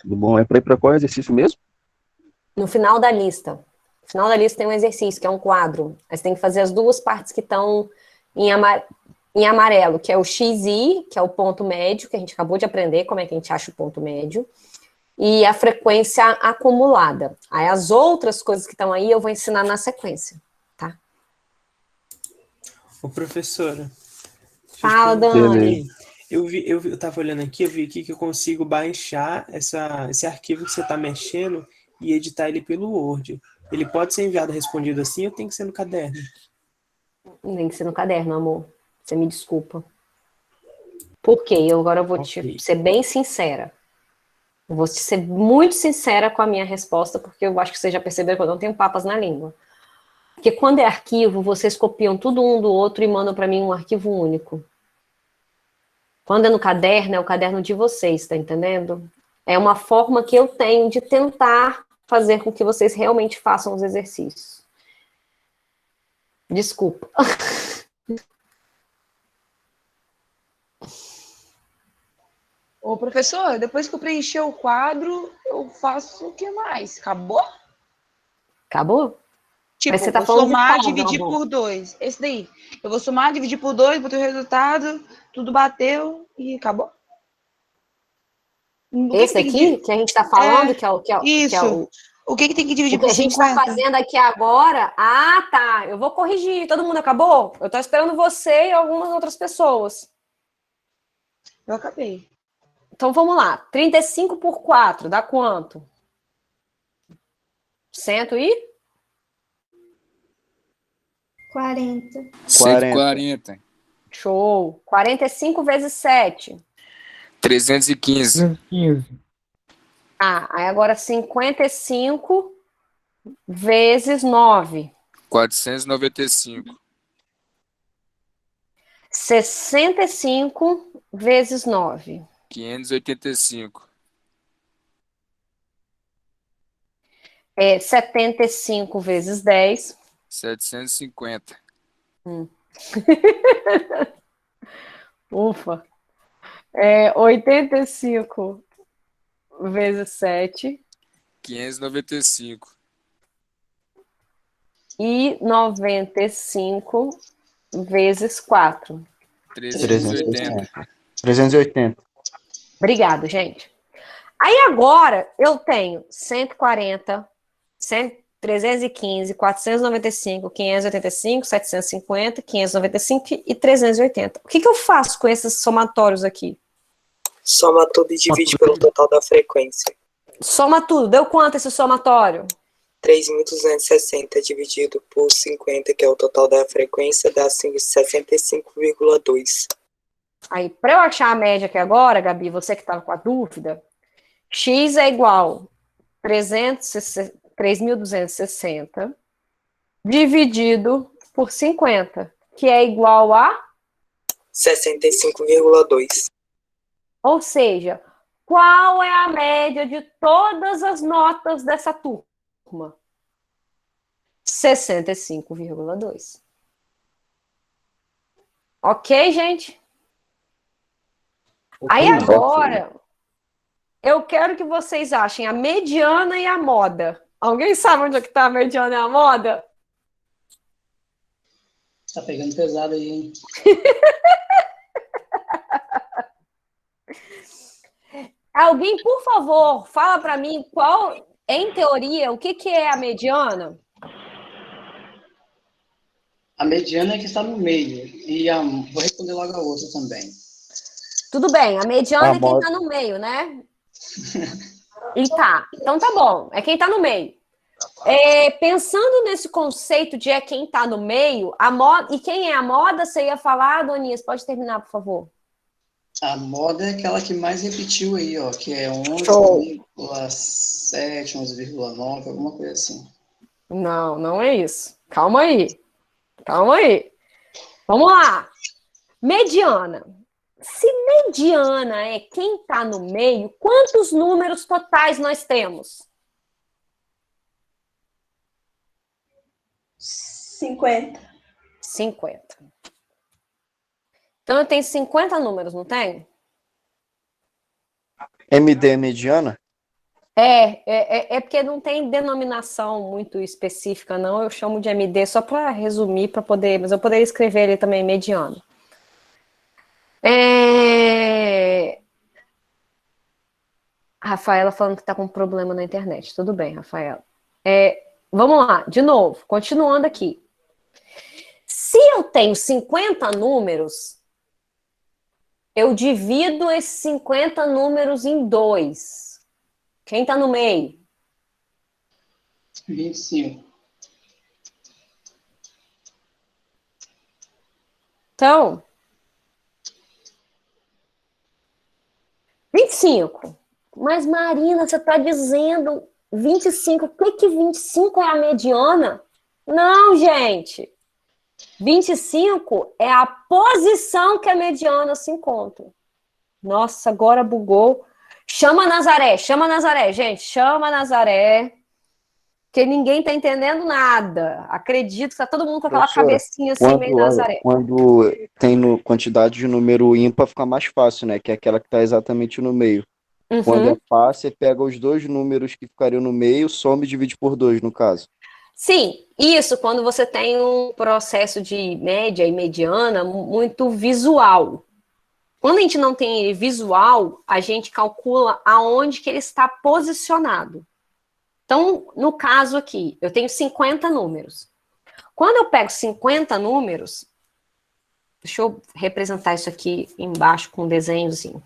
Tudo bom? É para ir para qual exercício mesmo? No final da lista. No final da lista tem um exercício, que é um quadro. Aí você tem que fazer as duas partes que estão em amarelo, que é o XI, que é o ponto médio, que a gente acabou de aprender como é que a gente acha o ponto médio, e a frequência acumulada. Aí as outras coisas que estão aí eu vou ensinar na sequência, tá? Ô, professora, Fala, Dani. eu tava olhando aqui, eu vi aqui que eu consigo baixar esse arquivo que você tá mexendo e editar ele pelo Word. Ele pode ser enviado respondido assim ou tem que ser no caderno? Tem que ser no caderno, amor. Você me desculpa. Por quê? Eu agora vou te ser bem sincera. Eu vou te ser muito sincera com a minha resposta, porque eu acho que você já percebeu que eu não tenho papas na língua. Porque quando é arquivo, vocês copiam tudo um do outro e mandam para mim um arquivo único. Quando é no caderno, é o caderno de vocês, tá entendendo? É uma forma que eu tenho de tentar fazer com que vocês realmente façam os exercícios. Desculpa. Ô, professor, depois que eu preencher o quadro, eu faço o que mais? Acabou? Acabou? Tipo, Mas você tá vou falando de somar, qual, dividir amor? por 2. Esse daí. Eu vou somar, dividir por 2, botei o resultado, tudo bateu e acabou. O Esse tem aqui que a gente está falando, que é isso. O que tem que dividir o que por a gente está 50? fazendo aqui agora? Ah, tá. Eu vou corrigir. Todo mundo acabou? Eu estou esperando você e algumas outras pessoas. Eu acabei. Então vamos lá. 35 por 4 dá quanto? 40. 140. Show. 45 vezes 7. 315. Ah, aí agora 55 vezes 9. 495. 65 vezes 9. 585. 75 vezes 10. 750. Ufa. 85 vezes 7. 595. E 95 vezes 4. 380. 380. Obrigado, gente. Aí agora eu tenho 140, 315, 495, 585, 750, 595 e 380. O que eu faço com esses somatórios aqui? Soma tudo e divide pelo total da frequência. Soma tudo. Deu quanto esse somatório? 3.260 dividido por 50, que é o total da frequência, dá 65,2. Aí, para eu achar a média aqui agora, Gabi, você que estava com a dúvida, x é igual a 3.260 dividido por 50, que é igual a 65,2. Ou seja, qual é a média de todas as notas dessa turma? 65,2. Ok, gente? Aí agora, eu quero que vocês achem a mediana e a moda. Alguém sabe onde é que está a mediana e a moda? Tá pegando pesado aí, hein? Alguém, por favor, fala para mim qual, em teoria, o que é a mediana? A mediana é que está no meio. E vou responder logo a outra também. Tudo bem, a mediana é quem está no meio, né? E tá, então tá bom, é quem está no meio. Pensando nesse conceito de quem está no meio, a moda, e quem é a moda, você ia falar, Adonias, pode terminar, por favor. A moda é aquela que mais repetiu aí, ó, que é 11,7, 11,9, alguma coisa assim. Não, não é isso. Calma aí. Calma aí. Vamos lá. Mediana. Se mediana é quem está no meio, quantos números totais nós temos? 50. 50. Então eu tenho 50 números, não tenho? MD é mediana? É porque não tem denominação muito específica, não. Eu chamo de MD só para resumir, para poder, mas eu poderia escrever ele também mediano. Rafaela falando que está com problema na internet. Tudo bem, Rafaela. Vamos lá, de novo, continuando aqui. Se eu tenho 50 números, eu divido esses 50 números em 2. Quem está no meio? 25. Então, 25. Mas, Marina, você está dizendo 25. Por que 25 é a mediana? Não, gente. 25 é a posição que a mediana se encontra. Nossa, agora bugou. Chama Nazaré, gente. Chama Nazaré. Porque ninguém tá entendendo nada. Acredito que tá todo mundo com aquela cabecinha assim, meio Nazaré. Quando tem quantidade de número ímpar, fica mais fácil, né? Que é aquela que tá exatamente no meio. Quando é par, você pega os dois números que ficariam no meio, soma e divide por 2, no caso. Sim, isso quando você tem um processo de média e mediana muito visual. Quando a gente não tem visual, a gente calcula aonde que ele está posicionado. Então, no caso aqui, eu tenho 50 números. Quando eu pego 50 números, deixa eu representar isso aqui embaixo com um desenhozinho.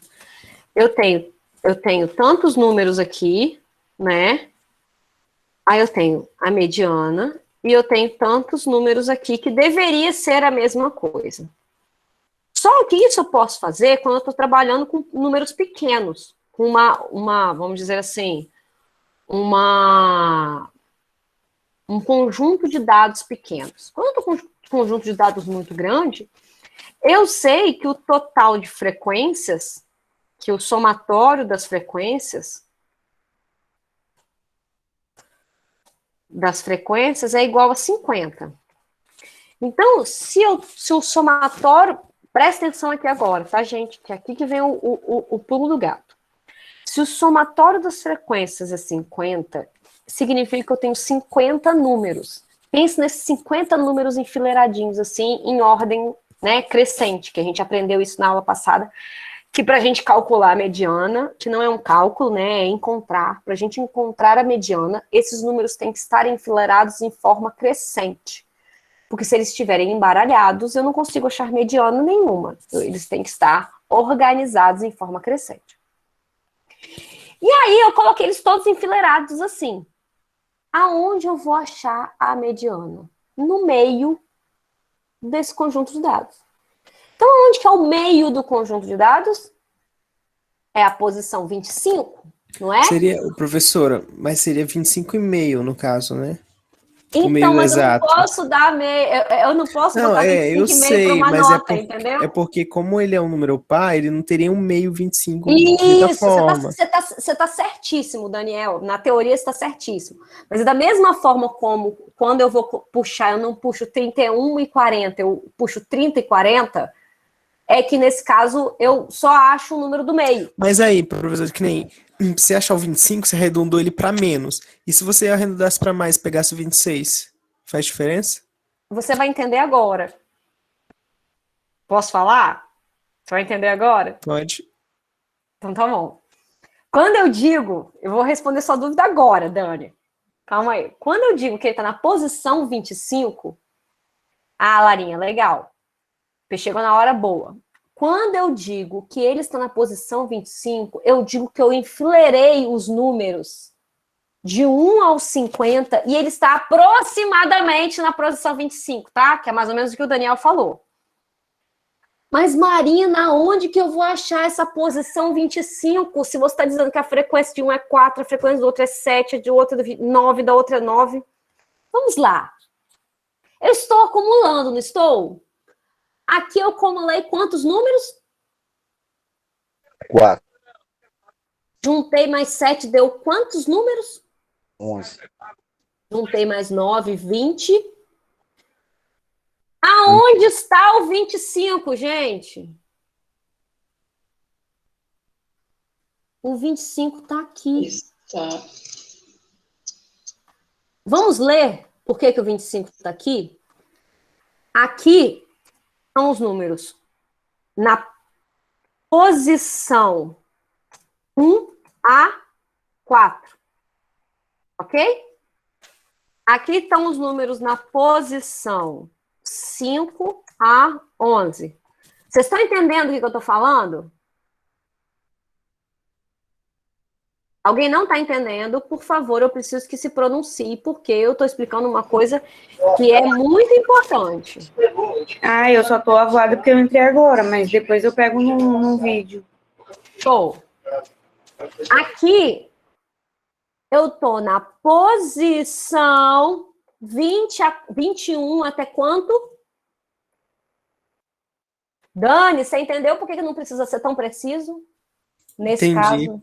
Eu tenho tantos números aqui, né? Aí eu tenho a mediana e eu tenho tantos números aqui que deveria ser a mesma coisa. Só que isso eu posso fazer quando eu estou trabalhando com números pequenos, com vamos dizer assim, um conjunto de dados pequenos. Quando eu estou com um conjunto de dados muito grande, eu sei que o total de frequências, que o somatório das frequências é igual a 50. Então, se o somatório... Presta atenção aqui agora, tá, gente? Que aqui que vem o pulo do gato. Se o somatório das frequências é 50, significa que eu tenho 50 números. Pense nesses 50 números enfileiradinhos, assim, em ordem, né, crescente, que a gente aprendeu isso na aula passada, que para a gente calcular a mediana, que não é um cálculo, né, é para a gente encontrar a mediana, esses números têm que estar enfileirados em forma crescente. Porque se eles estiverem embaralhados, eu não consigo achar mediana nenhuma. Eles têm que estar organizados em forma crescente. E aí eu coloquei eles todos enfileirados assim. Aonde eu vou achar a mediana? No meio desse conjunto de dados. Então, onde que é o meio do conjunto de dados? É a posição 25, não é? Professora, mas seria 25,5 no caso, né? Então, mas exato. Eu não posso dar meio, eu não posso botar 25,5 para uma nota, entendeu? É porque, como ele é um número par, ele não teria um meio 25 de qualquer forma. Você tá certíssimo, Daniel. Na teoria você está certíssimo. Mas da mesma forma como quando eu vou puxar, eu não puxo 31 e 40, eu puxo 30 e 40, é que nesse caso eu só acho o número do meio. Mas aí, professor, que nem você achar o 25, você arredondou ele para menos. E se você arredondasse para mais, pegasse o 26, faz diferença? Você vai entender agora. Posso falar? Você vai entender agora? Pode. Então tá bom. Quando eu digo, eu vou responder sua dúvida agora, Dani. Calma aí. Quando eu digo que ele está na posição 25, Larinha, legal. Chegou na hora boa. Quando eu digo que ele está na posição 25, eu digo que eu enfileirei os números de 1 ao 50 e ele está aproximadamente na posição 25, tá? Que é mais ou menos o que o Daniel falou. Mas, Marina, onde que eu vou achar essa posição 25? Se você está dizendo que a frequência de um é 4, a frequência do outro é 7, a de outro é 9, da outra é 9. Vamos lá. Eu estou acumulando, não estou? Aqui eu acumulei quantos números? 4. Juntei mais 7, deu quantos números? 11. Juntei mais 9, 20. Aonde está o 25, gente? O 25 está aqui. Está. Vamos ler por que o 25 está aqui? Aqui são os números na posição 1 a 4. Ok? Aqui estão os números na posição 5 a 11. Vocês estão entendendo o que eu estou falando? Alguém não está entendendo? Por favor, eu preciso que se pronuncie, porque eu estou explicando uma coisa que é muito importante. Ah, eu só tô avoada porque eu entrei agora, mas depois eu pego no vídeo. Show. Aqui, eu estou na posição 21 até quanto? Dani, você entendeu por que não precisa ser tão preciso? Nesse Entendi. caso.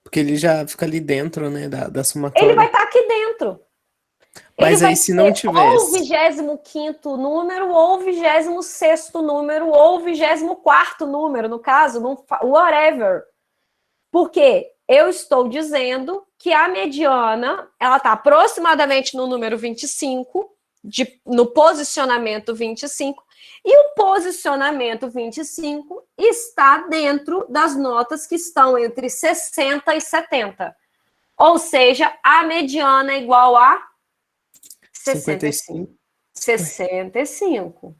Porque ele já fica ali dentro, né, da somatória. Ele vai estar aqui dentro. Mas Ele aí, vai se não ser tivesse... ou o 25º número, ou o 26º número, ou o 24º número, no caso, whatever. Por quê? Eu estou dizendo que a mediana, ela está aproximadamente no número 25, no posicionamento 25, e o posicionamento 25 está dentro das notas que estão entre 60 e 70. Ou seja, a mediana é igual a 65. 65.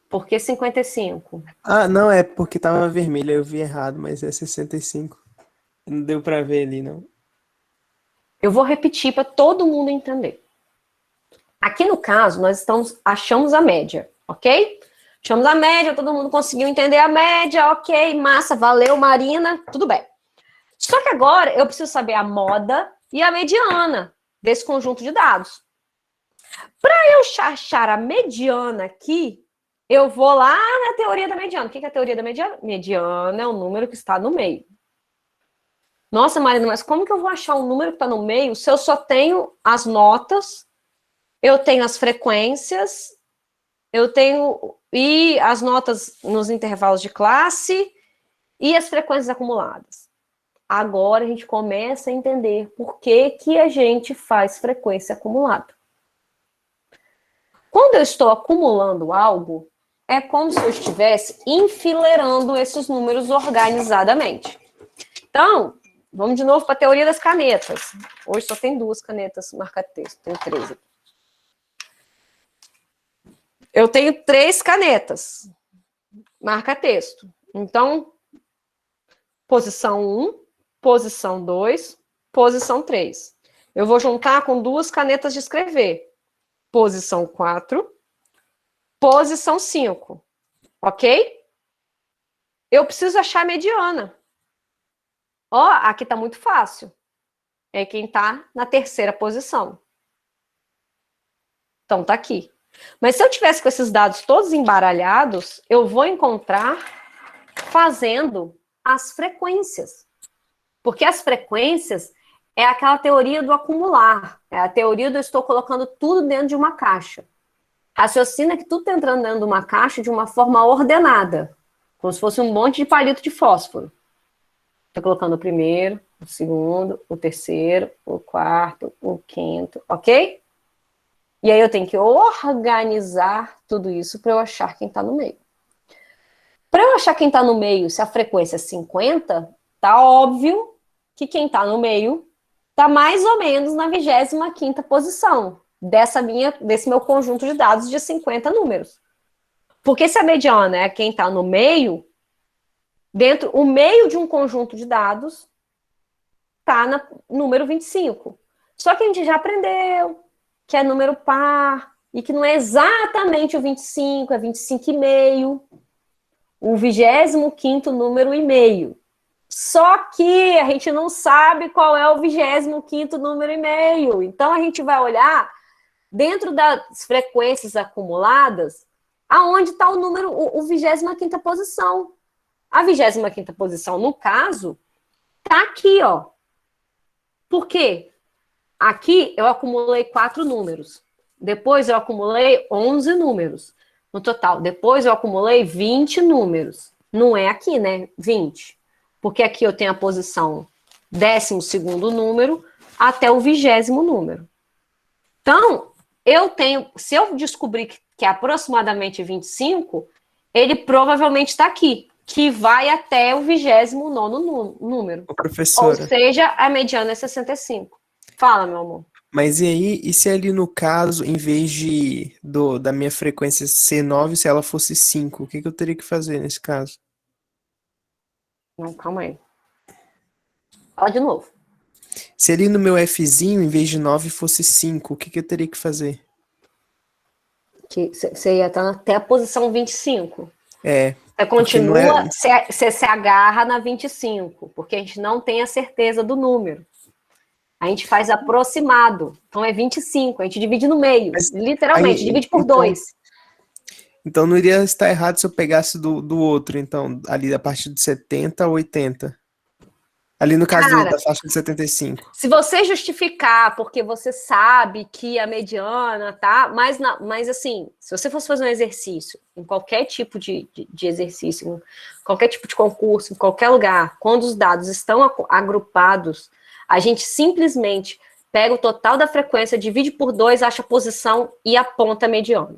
Por que 55? Ah, não, é porque tava vermelho, eu vi errado, mas é 65. Não deu pra ver ali, não. Eu vou repetir para todo mundo entender. Aqui no caso, nós achamos a média, ok? Achamos a média, todo mundo conseguiu entender a média, ok, massa, valeu, Marina, tudo bem. Só que agora eu preciso saber a moda e a mediana desse conjunto de dados. Para eu achar a mediana aqui, eu vou lá na teoria da mediana. O que é a teoria da mediana? Mediana é o número que está no meio. Nossa, Marina, mas como que eu vou achar um número que está no meio se eu só tenho as notas, eu tenho as frequências, eu tenho e as notas nos intervalos de classe e as frequências acumuladas? Agora a gente começa a entender por que que a gente faz frequência acumulada. Quando eu estou acumulando algo, é como se eu estivesse enfileirando esses números organizadamente. Então, vamos de novo para a teoria das canetas. Hoje só tem 2 canetas marca-texto, tem 3 aqui. Eu tenho 3 canetas marca-texto. Então, posição 1, posição 2, posição 3. Eu vou juntar com 2 canetas de escrever. Posição 4, posição 5. Ok? Eu preciso achar a mediana. Ó, aqui tá muito fácil. É quem tá na 3ª posição. Então, tá aqui. Mas se eu tivesse com esses dados todos embaralhados, eu vou encontrar fazendo as frequências. Porque as frequências é aquela teoria do acumular. É a teoria do eu estou colocando tudo dentro de uma caixa. Raciocina que tudo está entrando dentro de uma caixa de uma forma ordenada. Como se fosse um monte de palito de fósforo. Estou colocando o primeiro, o segundo, o terceiro, o quarto, o quinto, ok? E aí eu tenho que organizar tudo isso para eu achar quem está no meio. Para eu achar quem está no meio, se a frequência é 50, tá óbvio que quem está no meio está mais ou menos na 25ª posição desse meu conjunto de dados de 50 números. Porque se a mediana é quem está no meio, o meio de um conjunto de dados está no número 25. Só que a gente já aprendeu que é número par, e que não é exatamente o 25, é 25,5, o 25º número e meio. Só que a gente não sabe qual é o 25º número e meio. Então, a gente vai olhar dentro das frequências acumuladas, aonde está o número, o 25ª posição. A 25ª posição, no caso, está aqui, ó. Por quê? Aqui eu acumulei 4 números. Depois eu acumulei 11 números no total. Depois eu acumulei 20 números. Não é aqui, né? 20. Porque aqui eu tenho a posição 12º número até o 20º número. Então, se eu descobrir que é aproximadamente 25, ele provavelmente está aqui, que vai até o 29º número. Ô, professora. Ou seja, a mediana é 65. Fala, meu amor. Mas e aí, e se ali no caso, em vez da minha frequência ser 9, se ela fosse 5, o que eu teria que fazer nesse caso? Não, calma aí. Fala de novo. Se ali no meu Fzinho, em vez de 9, fosse 5, o que eu teria que fazer? Que você ia estar até a posição 25. É. Você continua, você se agarra na 25, porque a gente não tem a certeza do número. A gente faz aproximado. Então é 25, a gente divide no meio. Literalmente, divide por 2. Então não iria estar errado se eu pegasse do outro, então, ali a partir de 70 a 80. Ali no caso da faixa de 75. Se você justificar, porque você sabe que a mediana, tá? Mas assim, se você fosse fazer um exercício, em qualquer tipo de exercício, em qualquer tipo de concurso, em qualquer lugar, quando os dados estão agrupados, a gente simplesmente pega o total da frequência, divide por 2, acha a posição e aponta a mediana.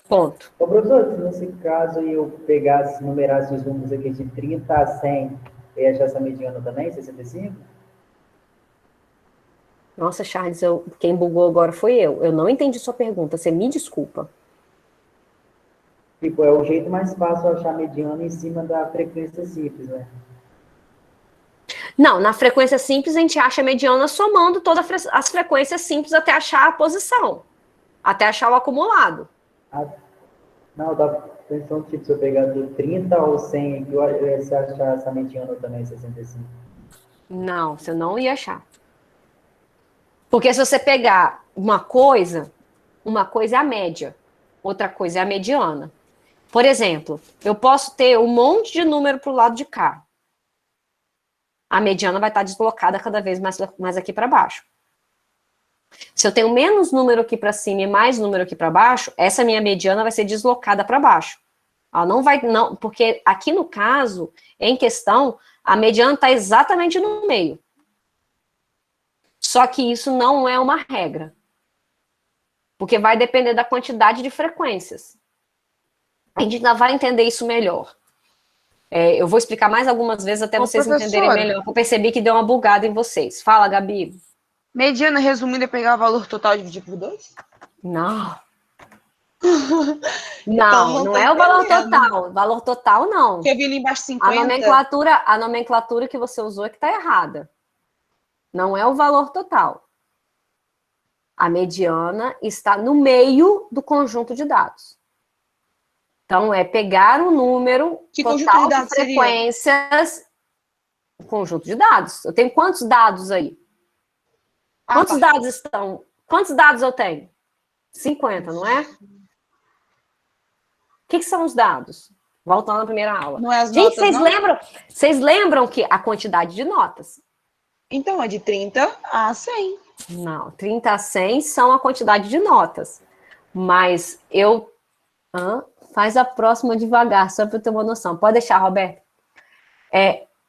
Ponto. Ô, professor, se nesse caso eu pegasse, numerasse os números aqui de 30 a 100, eu ia achar essa mediana também, 65? Nossa, Charles, quem bugou agora foi eu. Eu não entendi sua pergunta, você me desculpa. Tipo, é o jeito mais fácil achar a mediana em cima da frequência simples, né? Não, na frequência simples a gente acha a mediana somando todas as frequências simples até achar a posição. Até achar o acumulado. Não, dá pensando, tipo, se eu pegar do 30 ao 100 aqui, eu ia achar essa mediana também, 65. Não, você não ia achar. Porque se você pegar uma coisa é a média, outra coisa é a mediana. Por exemplo, eu posso ter um monte de número para o lado de cá. A mediana vai estar deslocada cada vez mais aqui para baixo. Se eu tenho menos número aqui para cima e mais número aqui para baixo, essa minha mediana vai ser deslocada para baixo. Ela não vai, não, porque aqui no caso, em questão, a mediana está exatamente no meio. Só que isso não é uma regra. Porque vai depender da quantidade de frequências. A gente ainda vai entender isso melhor. Eu vou explicar mais algumas vezes até vocês entenderem melhor. Eu percebi que deu uma bugada em vocês. Fala, Gabi. Mediana, resumindo, é pegar o valor total e dividir por 2? Não. Então, não é o valor total. O valor total, não. Porque eu vi ali embaixo 50. A nomenclatura que você usou é que está errada. Não é o valor total. A mediana está no meio do conjunto de dados. Então, é pegar o número total de frequências, o conjunto de dados. Eu tenho quantos dados aí? Quantos dados estão? Quantos dados eu tenho? 50, não é? O que são os dados? Voltando à primeira aula. Não é as gente, notas, vocês lembram que a quantidade de notas? Então, é de 30 a 100. Não, 30 a 100 são a quantidade de notas. Mas faz a próxima devagar, só para eu ter uma noção. Pode deixar, Roberto?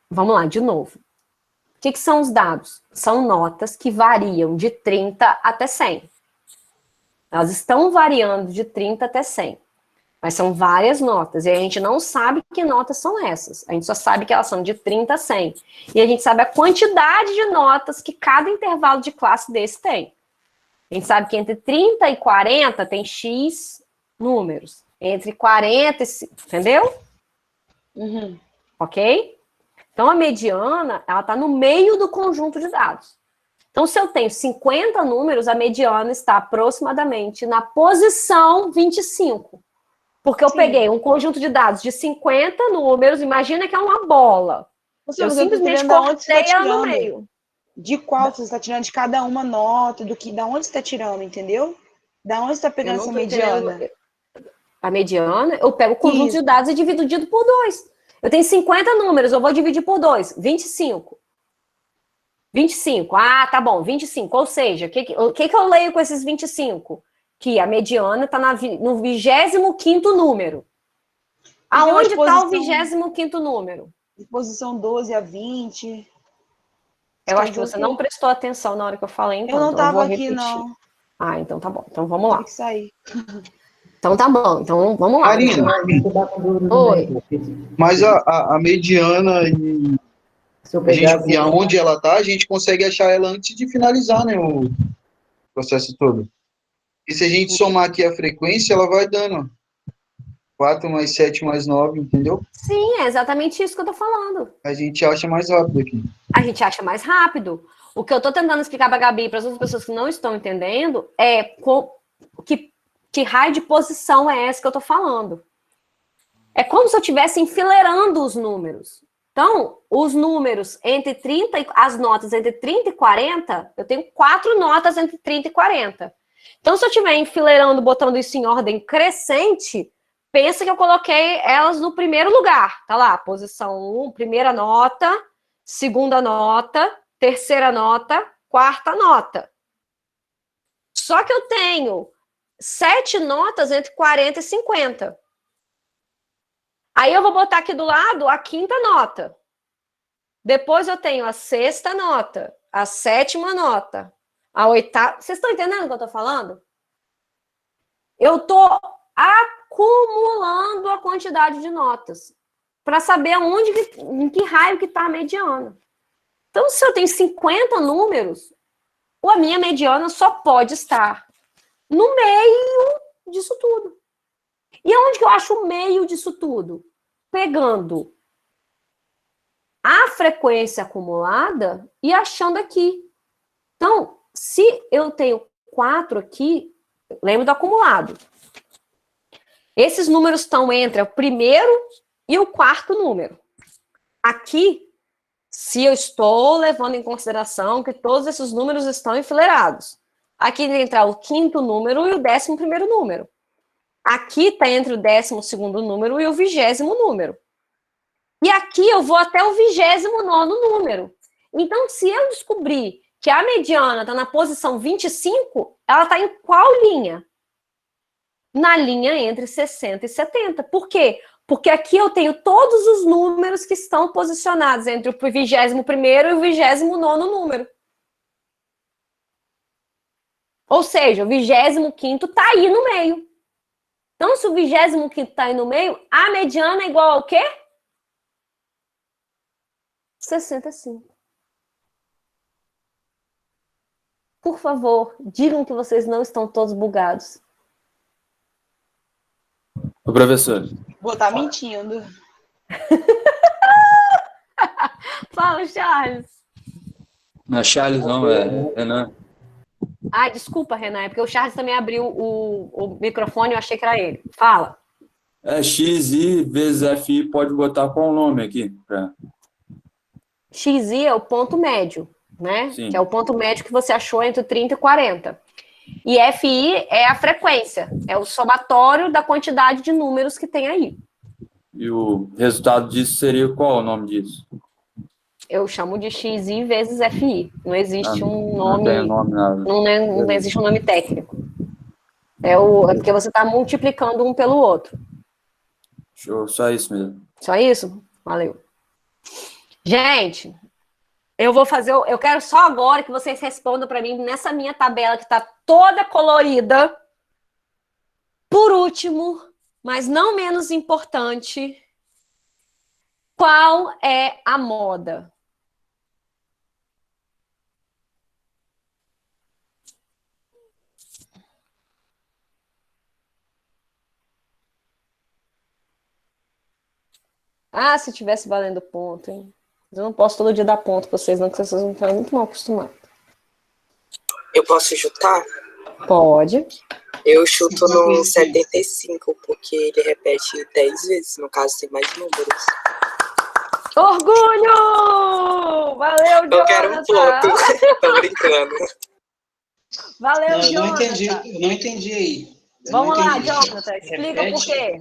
Vamos lá, de novo. O que são os dados? São notas que variam de 30 até 100. Elas estão variando de 30 até 100. Mas são várias notas. E a gente não sabe que notas são essas. A gente só sabe que elas são de 30 a 100. E a gente sabe a quantidade de notas que cada intervalo de classe desse tem. A gente sabe que entre 30 e 40 tem X números. Entre 40 e... Entendeu? Uhum. Ok? Então, a mediana, ela está no meio do conjunto de dados. Então, se eu tenho 50 números, a mediana está aproximadamente na posição 25. Porque eu peguei um conjunto de dados de 50 números, imagina que é uma bola. Eu simplesmente cortei ela no meio. De qual você está tirando? De cada uma nota, da onde você está tirando, entendeu? Da onde você está pegando essa mediana? A mediana, eu pego o conjunto de dados e divido por 2. Eu tenho 50 números, eu vou dividir por 2. 25. 25. Ah, tá bom, 25. Ou seja, o que eu leio com esses 25? que a mediana está no 25º número. Então, Aonde está o posição- 25º número? De posição 12 a 20. Eu Quer acho que dizer o você quê? não prestou atenção na hora que eu falei, então. Eu não então eu vou estava aqui, repetir. não. Ah, então tá bom. Então vamos lá. Tive que sair. Então tá bom. Então vamos lá. Karina, Oi. mas a mediana Se eu pegar assim, e aonde ela tá, a gente consegue achar ela antes de finalizar, né, o processo todo. E se a gente somar aqui a frequência, ela vai dando 4 mais 7 mais 9, entendeu? Sim, é exatamente isso que eu tô falando. A gente acha mais rápido aqui. A gente acha mais rápido. O que eu tô tentando explicar pra Gabi e para as outras pessoas que não estão entendendo é que raio de posição é essa que eu tô falando. É como se eu estivesse enfileirando os números. Então, os números entre 30 e as notas entre 30 e 40, eu tenho 4 notas entre 30 e 40. Então, se eu estiver enfileirando, botando isso em ordem crescente, pensa que eu coloquei elas no primeiro lugar. Tá lá, posição 1, primeira nota, segunda nota, terceira nota, quarta nota. Só que eu tenho 7 notas entre 40 e 50. Aí eu vou botar aqui do lado a quinta nota. Depois eu tenho a sexta nota, a sétima nota, a oitava. Vocês estão entendendo o que eu estou falando? Eu estou acumulando a quantidade de notas para saber em que raio que está a mediana. Então, se eu tenho 50 números, a minha mediana só pode estar no meio disso tudo. E aonde que eu acho o meio disso tudo? Pegando a frequência acumulada e achando aqui. Então, se eu tenho 4 aqui, lembro do acumulado. Esses números estão entre o primeiro e o quarto número. Aqui, se eu estou levando em consideração que todos esses números estão enfileirados. Aqui entra o quinto número e o 11º número. Aqui está entre o 12º número e o 20º número. E aqui eu vou até o 29º número. Então, se eu descobrir que a mediana está na posição 25, ela está em qual linha? Na linha entre 60 e 70. Por quê? Porque aqui eu tenho todos os números que estão posicionados entre o 21º e o 29º número. Ou seja, o 25º está aí no meio. Então, se o 25º está aí no meio, a mediana é igual ao quê? 65. Por favor, digam que vocês não estão todos bugados. Ô, professor. Vou estar mentindo. Fala, Charles. Não é Charles, não, é Renan. Ah, desculpa, Renan, é porque o Charles também abriu o microfone e eu achei que era ele. Fala. É XI vezes FI, pode botar qual nome aqui? XI é o ponto médio, né? Sim. Que é o ponto médio que você achou entre 30 e 40. E FI é a frequência, é o somatório da quantidade de números que tem aí. E o resultado disso seria qual o nome disso? Eu chamo de XI vezes FI. Não existe um nome. Não tem nome, nada. Não existe um nome técnico. É porque você está multiplicando um pelo outro. Show, só isso mesmo. Só isso? Valeu. Gente, eu quero só agora que vocês respondam para mim nessa minha tabela que está toda colorida. Por último, mas não menos importante, qual é a moda? Ah, se tivesse valendo ponto, hein? Eu não posso todo dia dar ponto pra vocês, não, porque vocês vão ficar muito mal acostumados. Eu posso chutar? Pode. Eu chuto no 75, porque ele repete 10 vezes. No caso, tem mais números. Orgulho! Valeu, Jonathan! Eu quero um ponto. Tô brincando. Valeu, Não, Jonathan! eu não entendi aí. Vamos lá, Jonathan. Explica por quê.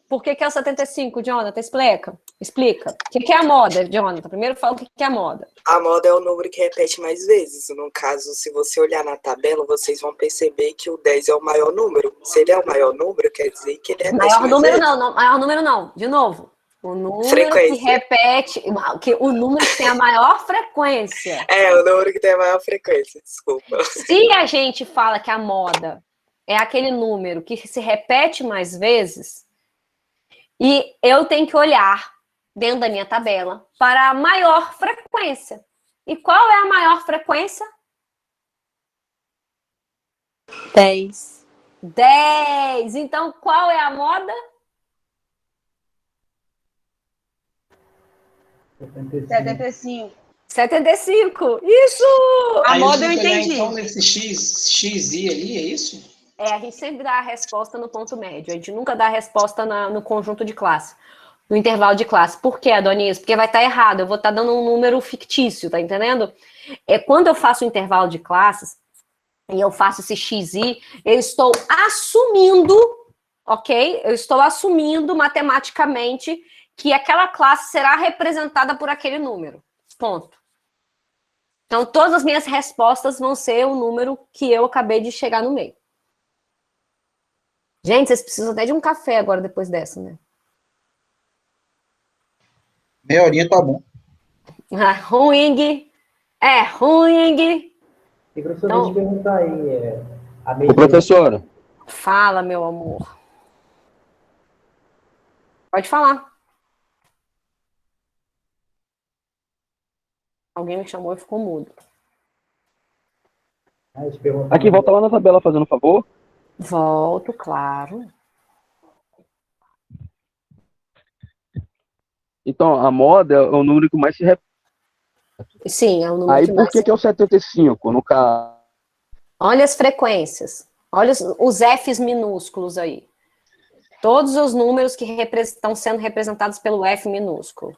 Por que é o 75, Jonathan? Explica. Explica. O que é a moda, Jonathan? Primeiro fala o que é a moda. A moda é o número que repete mais vezes. No caso, se você olhar na tabela, vocês vão perceber que o 10 é o maior número. Se ele é o maior número, quer dizer que ele repete Maior mais número vezes. não, maior número não. De novo. O número Frequência. que repete, o número que tem a maior frequência. É, o número que tem a maior frequência, desculpa. Se a gente fala que a moda é aquele número que se repete mais vezes, e eu tenho que olhar dentro da minha tabela para a maior frequência. E qual é a maior frequência? 10. 10. Então, qual é a moda? 75. 75. Isso! A Aí moda eu tem que olhar, entendi. então, nesse XI ali, é isso? A gente sempre dá a resposta no ponto médio. A gente nunca dá a resposta no conjunto de classe, no intervalo de classe. Por quê, Adonis? Porque vai estar errado. Eu vou estar dando um número fictício, tá entendendo? Quando eu faço o intervalo de classes e eu faço esse XI, eu estou assumindo, ok? Eu estou assumindo matematicamente que aquela classe será representada por aquele número. Ponto. Então, todas as minhas respostas vão ser o número que eu acabei de chegar no meio. Gente, vocês precisam até de um café agora, depois dessa, né? Meia horinha tá bom. Ruim. É ruim. E professor, Então, deixa eu perguntar aí, a Ô, mediana... professora, fala, meu amor. Pode falar. Alguém me chamou e ficou mudo. Deixa eu perguntar aqui, volta lá na tabela, fazendo favor. Volto, claro. Então, a moda é o número que mais se repete. Sim, é o número Aí, que por mais. que é o 75? No caso. Olha as frequências. Olha os Fs minúsculos aí. Todos os números que estão sendo representados pelo F minúsculo.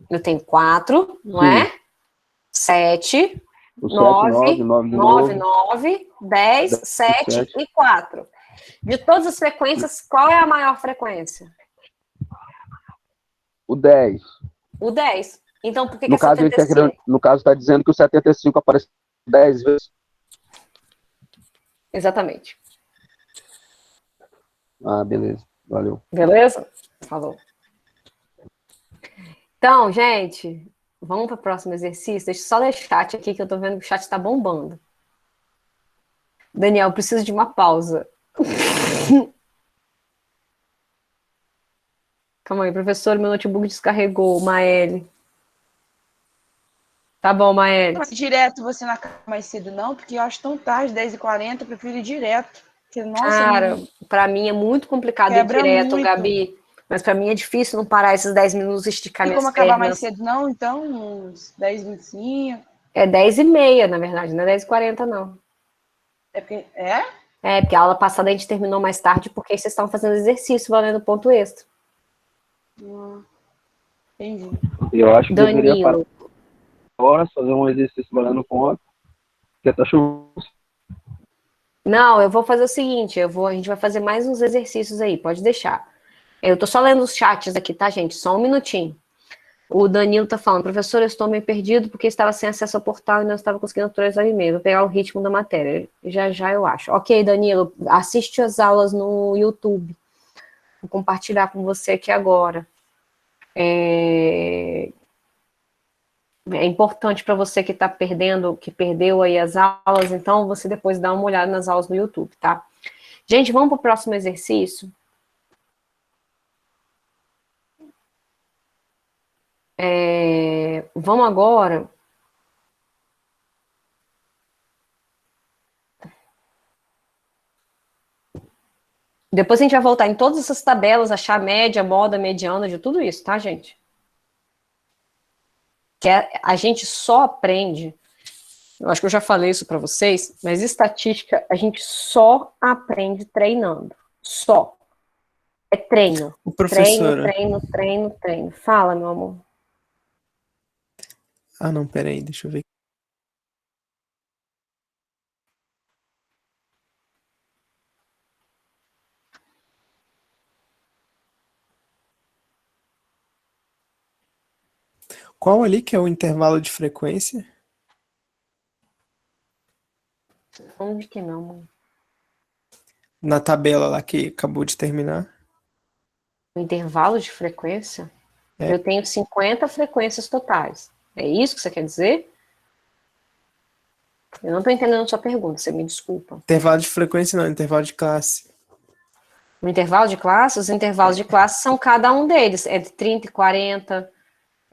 Eu tenho 4, não Sim. é? 7, O 9, 9 de 9, novo. 9, 10, 7 7. e 4. De todas as frequências, qual é a maior frequência? O 10. O 10. Então, por que No é caso, ele tá 75? querendo, no caso, está dizendo que o 75 aparece 10 vezes. Exatamente. Ah, beleza. Valeu. Beleza? Falou. Então, gente, vamos para o próximo exercício. Deixa eu só ler o chat aqui, que eu tô vendo que o chat está bombando. Daniel, preciso de uma pausa. Calma aí, professor, meu notebook descarregou, Maeli. Tá bom, Maeli. Não vai direto você na cama mais cedo, não, porque eu acho tão tarde, 10h40, eu prefiro ir direto. Porque, nossa, Cara, pra mim é muito complicado ir quebra direto, muito. Gabi. Mas pra mim é difícil não parar esses 10 minutos e esticar Tem como minhas acabar mais pernas. cedo, não? Então, uns 10h25. É 10h30, na verdade, não é 10h40, não. É porque. É? É, porque a aula passada a gente terminou mais tarde porque vocês estavam fazendo exercício valendo ponto extra. Entendi. Eu acho que deveria parar Danilo. agora, fazer um exercício valendo ponto. Porque tá chovendo. Não, eu vou fazer o seguinte, a gente vai fazer mais uns exercícios aí, pode deixar. Eu tô só lendo os chats aqui, tá, gente? Só um minutinho. O Danilo tá falando, professor, eu estou meio perdido porque estava sem acesso ao portal e não estava conseguindo atualizar o e-mail. Vou pegar o ritmo da matéria. Já já eu acho. Ok, Danilo, assiste as aulas no YouTube. Vou compartilhar com você aqui agora. É importante para você que está perdendo, que perdeu aí as aulas, então você depois dá uma olhada nas aulas no YouTube, tá? Gente, vamos para o próximo exercício. Vamos agora. Depois a gente vai voltar em todas essas tabelas, achar média, moda, mediana, de tudo isso, tá, gente? Que a gente só aprende, eu acho que eu já falei isso para vocês, mas estatística a gente só aprende treinando. Só. É treino. Professora. Treino. Fala, meu amor. Ah, não, peraí, deixa eu ver. Qual ali que é o intervalo de frequência? Onde que não, mano? Na tabela lá que acabou de terminar? O intervalo de frequência? É. Eu tenho 50 frequências totais. É isso que você quer dizer? Eu não estou entendendo a sua pergunta, você me desculpa. Intervalo de frequência não, intervalo de classe. O intervalo de classe, os intervalos de classe são cada um deles, entre 30 e 40,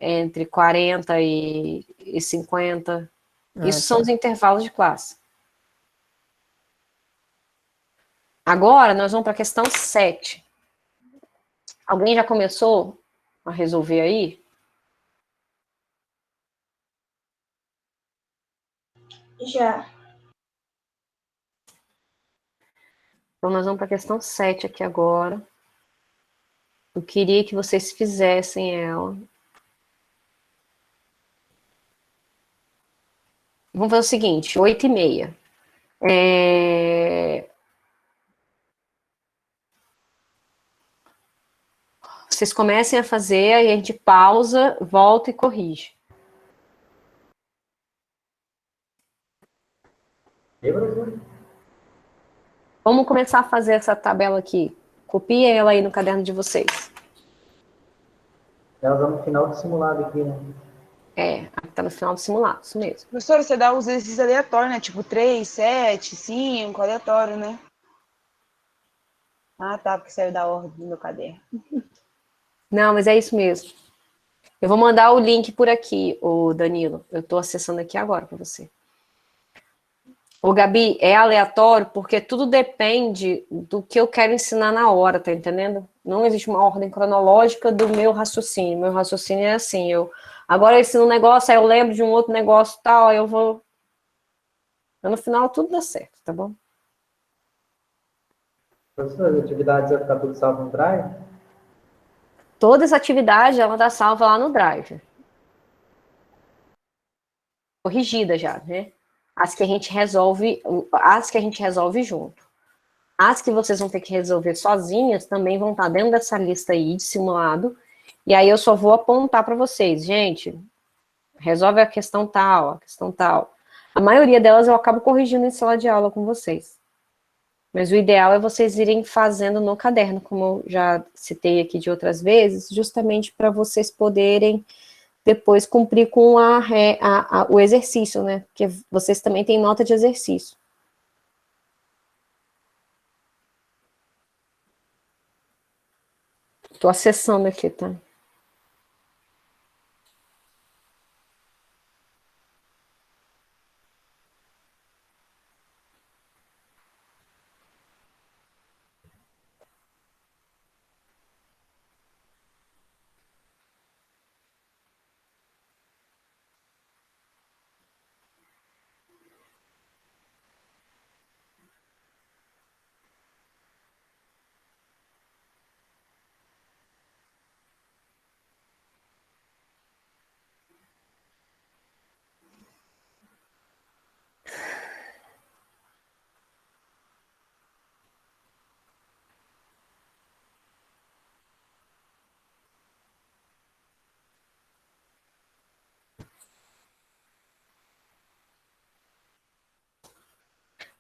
entre 40 e 50. Isso são tá. os intervalos de classe. Agora, nós vamos para a questão 7. Alguém já começou a resolver aí? Já. Então, nós vamos para a questão 7 aqui agora. Eu queria que vocês fizessem ela. Vamos fazer o seguinte, 8h30. Vocês comecem a fazer, aí a gente pausa, volta e corrige. Vamos começar a fazer essa tabela aqui. Copia ela aí no caderno de vocês. Ela tá no final do simulado aqui, né? Tá no final do simulado, isso mesmo. Professora, você dá os exercícios aleatórios, né? Tipo 3, 7, 5, aleatório, né? Ah, tá, porque saiu da ordem do meu caderno. Não, mas é isso mesmo. Eu vou mandar o link por aqui, o Danilo. Eu tô acessando aqui agora para você. Ô, Gabi, é aleatório porque tudo depende do que eu quero ensinar na hora, tá entendendo? Não existe uma ordem cronológica do meu raciocínio. Meu raciocínio é assim, agora eu ensino um negócio, aí eu lembro de um outro negócio tal, aí eu vou... Mas no final tudo dá certo, tá bom? Professor, as atividades vai ficar tudo salvo no Drive? Todas as atividades, ela tá salva lá no Drive. Corrigida já, né? As que a gente resolve junto. As que vocês vão ter que resolver sozinhas também vão estar dentro dessa lista aí de simulado. E aí eu só vou apontar para vocês, gente, resolve a questão tal, a questão tal. A maioria delas eu acabo corrigindo em sala de aula com vocês. Mas o ideal é vocês irem fazendo no caderno, como eu já citei aqui de outras vezes, justamente para vocês poderem depois cumprir com o exercício, né? Porque vocês também têm nota de exercício. Estou acessando aqui, tá?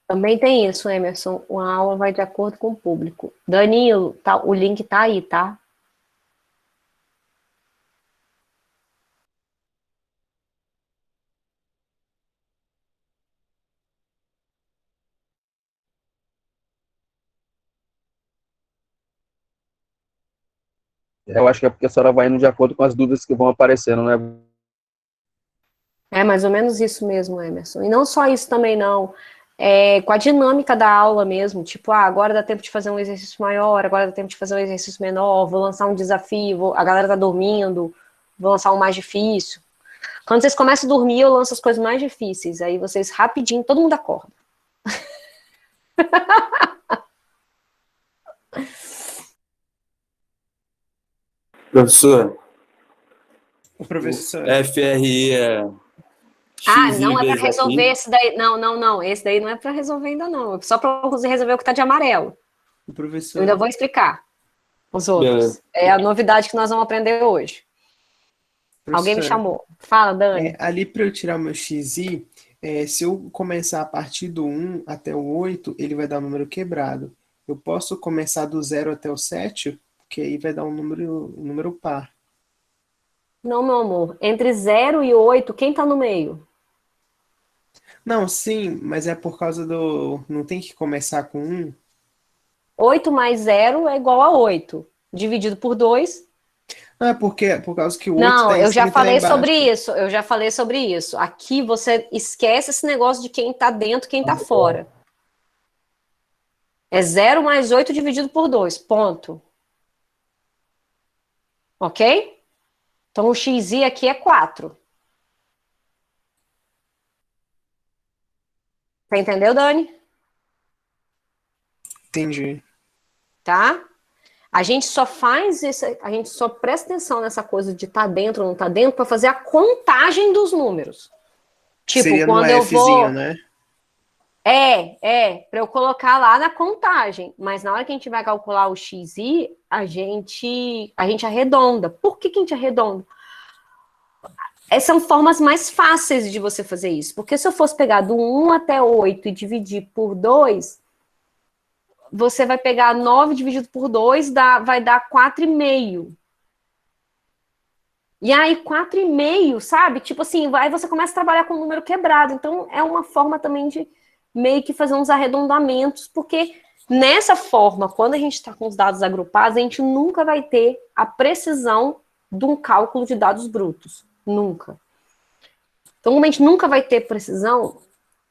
Também tem isso, Emerson. A aula vai de acordo com o público. Danilo, tá, o link tá aí, tá? Eu acho que é porque a senhora vai indo de acordo com as dúvidas que vão aparecendo, né? É mais ou menos isso mesmo, Emerson. E não só isso também, não. Com a dinâmica da aula mesmo. Tipo, agora dá tempo de fazer um exercício maior, agora dá tempo de fazer um exercício menor, vou lançar um desafio, a galera tá dormindo, vou lançar um mais difícil. Quando vocês começam a dormir, eu lanço as coisas mais difíceis. Aí vocês, rapidinho, todo mundo acorda. Professor, O professor. FRI é Não é para vezes resolver aqui. esse daí. Não. Esse daí não é para resolver ainda, não. É só para resolver o que tá de amarelo. O professor. Eu ainda vou explicar os outros. Beleza. É a novidade que nós vamos aprender hoje. Alguém me Professora, chamou. Fala, Dani. ali para eu tirar o meu XI, se eu começar a partir do 1 até o 8, ele vai dar um número quebrado. Eu posso começar do 0 até o 7, porque aí vai dar um número par. Não, meu amor. Entre 0 e 8, quem tá no meio? Não, sim, mas é por causa do... Não tem que começar com 1? 8 mais 0 é igual a 8. Dividido por 2. Não, é por causa que o 8 Não, está em eu já cima e tá lá falei sobre embaixo. isso. Eu já falei sobre isso. Aqui você esquece esse negócio de quem tá dentro e quem tá fora. É 0 mais 8 dividido por 2. Ponto. Ok? Então o XI aqui é 4. Você entendeu, Dani? Entendi. Tá? A gente só faz isso, a gente só presta atenção nessa coisa de tá dentro ou não tá dentro para fazer a contagem dos números. Tipo, Seria no quando eu Fzinho, vou. né? Para eu colocar lá na contagem. Mas na hora que a gente vai calcular o XI, a gente arredonda. Por que a gente arredonda? São formas mais fáceis de você fazer isso. Porque se eu fosse pegar do 1 até 8 e dividir por 2, você vai pegar 9 dividido por 2, vai dar 4,5. E aí, 4,5, sabe? Tipo assim, aí você começa a trabalhar com o número quebrado. Então, é uma forma também de meio que fazer uns arredondamentos, porque nessa forma, quando a gente está com os dados agrupados, a gente nunca vai ter a precisão de um cálculo de dados brutos. Nunca. Então, como a gente nunca vai ter precisão,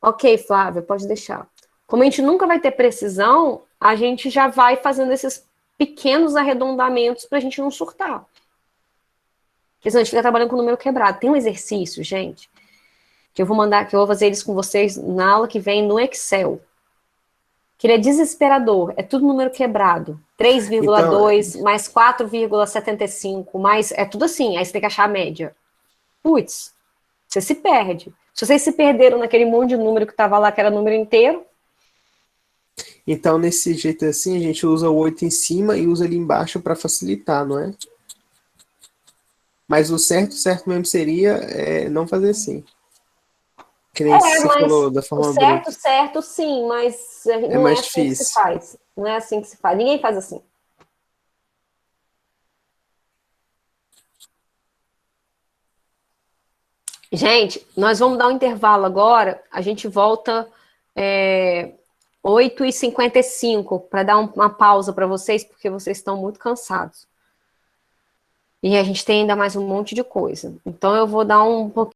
ok, Flávia, pode deixar. Como a gente nunca vai ter precisão, a gente já vai fazendo esses pequenos arredondamentos para a gente não surtar. Porque senão a gente fica trabalhando com o número quebrado. Tem um exercício, gente, que eu vou fazer eles com vocês na aula que vem no Excel. Que ele é desesperador. É tudo número quebrado. 3,2 mais 4,75 mais... É tudo assim. Aí você tem que achar a média. Putz, você se perde. Se vocês se perderam naquele monte de número que estava lá, que era número inteiro. Então, nesse jeito assim, a gente usa o 8 em cima e usa ali embaixo para facilitar, não é? Mas o certo mesmo seria não fazer assim. Que nem você falou da forma bruta. Certo, sim, mas É não é mais assim que se difícil. faz. Não é assim que se faz. Ninguém faz assim. Gente, nós vamos dar um intervalo agora. A gente volta 8h55 para dar uma pausa para vocês, porque vocês estão muito cansados. E a gente tem ainda mais um monte de coisa. Então eu vou dar um pouquinho